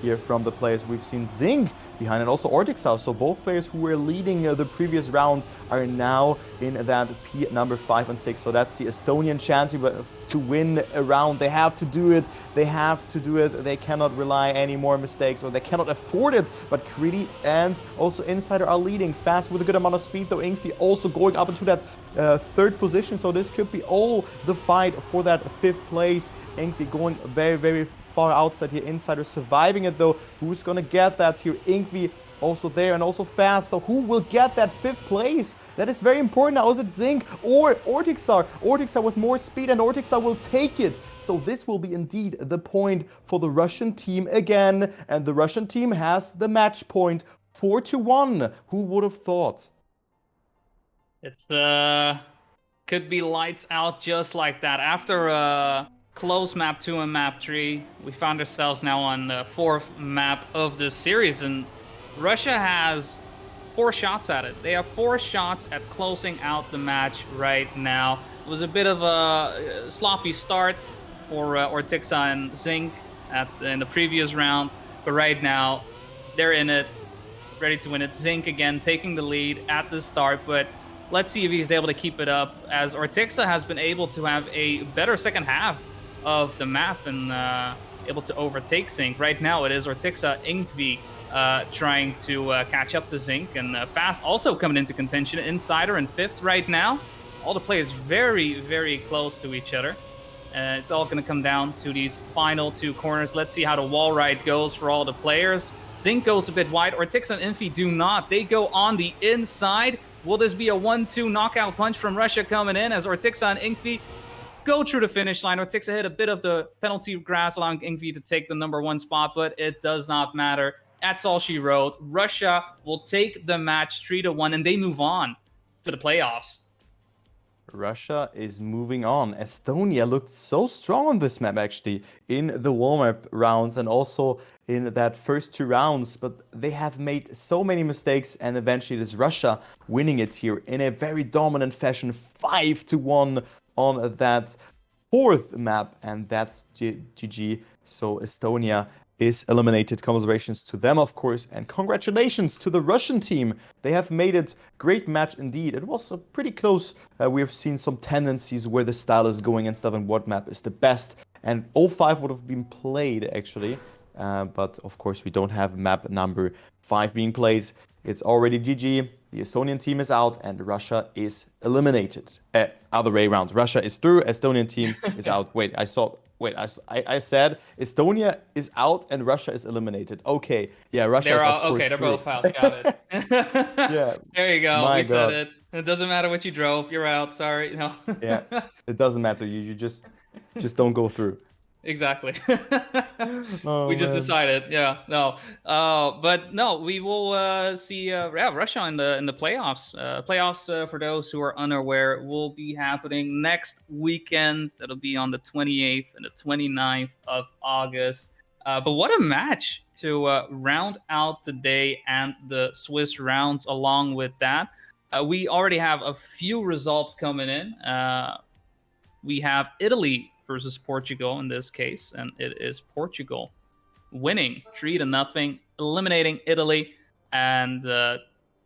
here from the players. We've seen Zinc behind and also Artixa. So both players who were leading the previous round are now in that P number 5 and 6. So that's the Estonian chance to win a round. They have to do it. They have to do it. They cannot rely any more mistakes, or they cannot afford it. But Critty and also Insider are leading fast with a good amount of speed, though Ingvi also going up into that 3rd position. So this could be all the fight for that 5th place. Ingvi going very, very far outside here. Insider surviving it though. Who's gonna get that here? Inkvi also there and also fast. So who will get that 5th place? That is very important now. Is it Zinc or Ortixar? Ortixar with more speed, and Ortixar will take it. So this will be indeed the point for the Russian team again. And the Russian team has the match point 4-1. Who would have thought? It's could be lights out just like that. After close map 2 and map 3, we found ourselves now on the 4th map of the series, and Russia has 4 shots at it. They have 4 shots at closing out the match right now. It was a bit of a sloppy start for Ortixa and Zinc in the previous round, but right now they're in it, ready to win it. Zinc again taking the lead at the start, but let's see if he's able to keep it up, as Ortixa has been able to have a better second half of the map and able to overtake Zinc. Right now it is Ortixa, Inkvi trying to catch up to Zinc, and Fast also coming into contention. Insider in 5th right now. All the players very, very close to each other. It's all going to come down to these final 2 corners. Let's see how the wall ride goes for all the players. Zinc goes a bit wide. Ortixa and Inkvi do not. They go on the inside. Will this be a 1-2 knockout punch from Russia coming in as Ortixa and Inkvi go through the finish line? Ortixa hit a bit of the penalty grass, allowing Inkvi to take the number 1 spot, but it does not matter. That's all she wrote. Russia will take the match 3-1, and they move on to the playoffs. Russia is moving on. Estonia looked so strong on this map actually in the warm-up rounds and also in that first 2 rounds, but they have made so many mistakes, and eventually it is Russia winning it here in a very dominant fashion, 5-1 on that 4th map, and that's GG. So Estonia is eliminated. Commiserations to them, of course, and congratulations to the Russian team. They have made it great match indeed. It was pretty close. We have seen some tendencies where the style is going and stuff, and what map is the best. And all 5 would have been played actually, but of course we don't have map number 5 being played. It's already GG. The Estonian team is out and Russia is eliminated. Other way around. Russia is through. Estonian team is out. I said Estonia is out and Russia is eliminated. Okay. Yeah, Russia is of course okay, they're through. both out. Got it. Yeah. There you go. My We said God. it. It doesn't matter what you drove. You're out. Sorry. No. Yeah. It doesn't matter. You just don't go through. Exactly. Oh, We just man. decided. Yeah. No. But no, we will see Russia in the playoffs. Playoffs, for those who are unaware, will be happening next weekend. That'll be on the 28th and the 29th of August. But what a match to round out the day and the Swiss rounds along with that. We already have a few results coming in. We have Italy versus Portugal in this case, and it is Portugal winning 3-0, eliminating Italy, and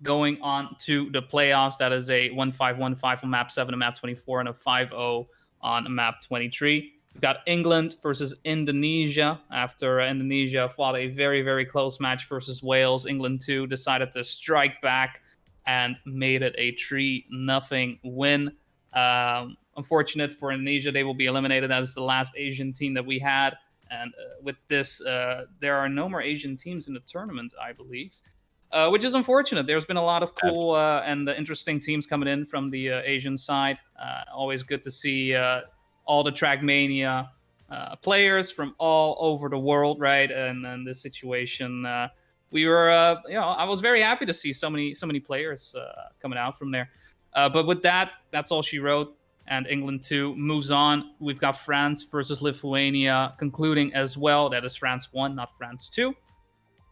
going on to the playoffs. That is a 1-5-1-5 on map 7 and map 24, and a 5-0 on map 23. We've got England versus Indonesia. After Indonesia fought a very, very close match versus Wales, England too decided to strike back and made it a 3-0 win. Unfortunate for Indonesia, they will be eliminated as the last Asian team that we had. And with this, there are no more Asian teams in the tournament, I believe, which is unfortunate. There's been a lot of cool and interesting teams coming in from the Asian side. Always good to see all the Trackmania players from all over the world, right? And in this situation, we were, I was very happy to see so many players coming out from there. But with that, that's all she wrote. And England too moves on. We've got France versus Lithuania concluding as well. That is France 1, not France 2.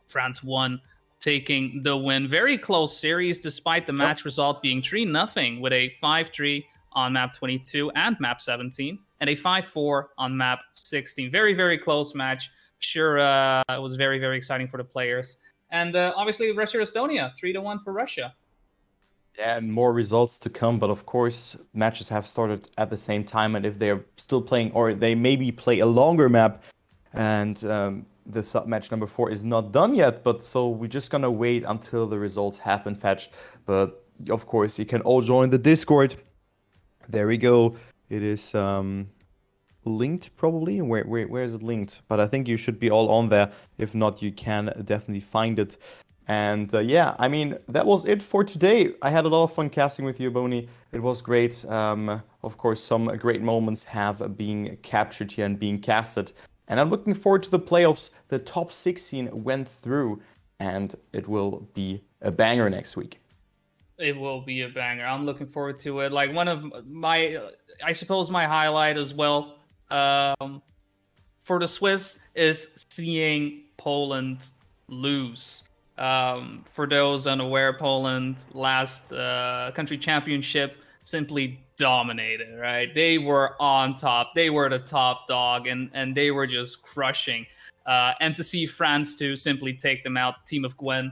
France 1 taking the win. Very close series despite the match result being 3-0 with a 5-3 on map 22 and map 17 and a 5-4 on map 16. Very, very close match. Sure, it was very, very exciting for the players. And obviously Russia-Estonia, 3-1 for Russia. Yeah, and more results to come, but of course, matches have started at the same time, and if they're still playing, or they maybe play a longer map, and the sub match number 4 is not done yet, but so we're just gonna wait until the results have been fetched. But of course, you can all join the Discord. There we go. It is linked probably. Where is it linked? But I think you should be all on there. If not, you can definitely find it. And yeah, I mean, that was it for today. I had a lot of fun casting with you, Boni. It was great. Of course, some great moments have been captured here and being casted. And I'm looking forward to the playoffs. The top 16 went through, and it will be a banger next week. It will be a banger. I'm looking forward to it. Like one of my, I suppose my highlight as well for the Swiss is seeing Poland lose. For those unaware, Poland last country championship simply dominated, right? They were on top. They were the top dog, and they were just crushing. And to see France to simply take them out, team of Gwen,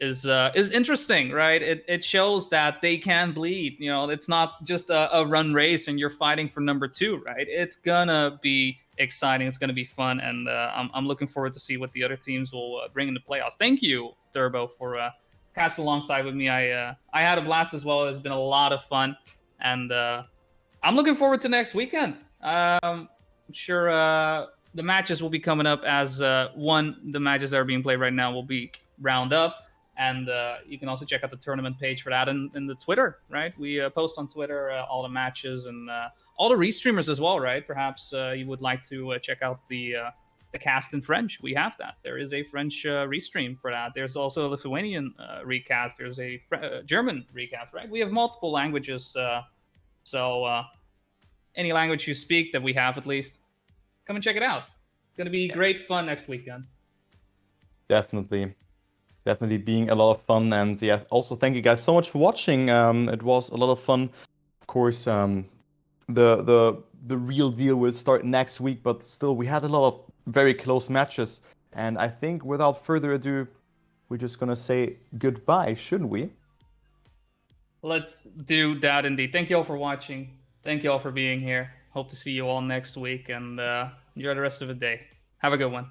is interesting, right? It shows that they can bleed. You know, it's not just a run race and you're fighting for number 2, right? It's gonna be exciting. It's gonna be fun, and I'm looking forward to see what the other teams will bring in the playoffs. Thank you, Turbo, for casting alongside with me. I had a blast as well. It's been a lot of fun, and I'm looking forward to next weekend. I'm sure the matches will be coming up as the matches that are being played right now will be round up. And you can also check out the tournament page for that in the Twitter, right? We post on Twitter all the matches and all the restreamers as well, right? Perhaps you would like to check out the cast in French. We have that. There is a French restream for that. There's also a Lithuanian recast. There's a German recast, right? We have multiple languages. So any language you speak that we have, at least, come and check it out. It's going to be great fun next weekend. Definitely being a lot of fun. And yeah, also thank you guys so much for watching. It was a lot of fun. Of course, the real deal will start next week, but still we had a lot of very close matches. And I think without further ado, we're just gonna say goodbye, shouldn't we? Let's do that indeed. Thank you all for watching. Thank you all for being here. Hope to see you all next week, and enjoy the rest of the day. Have a good one.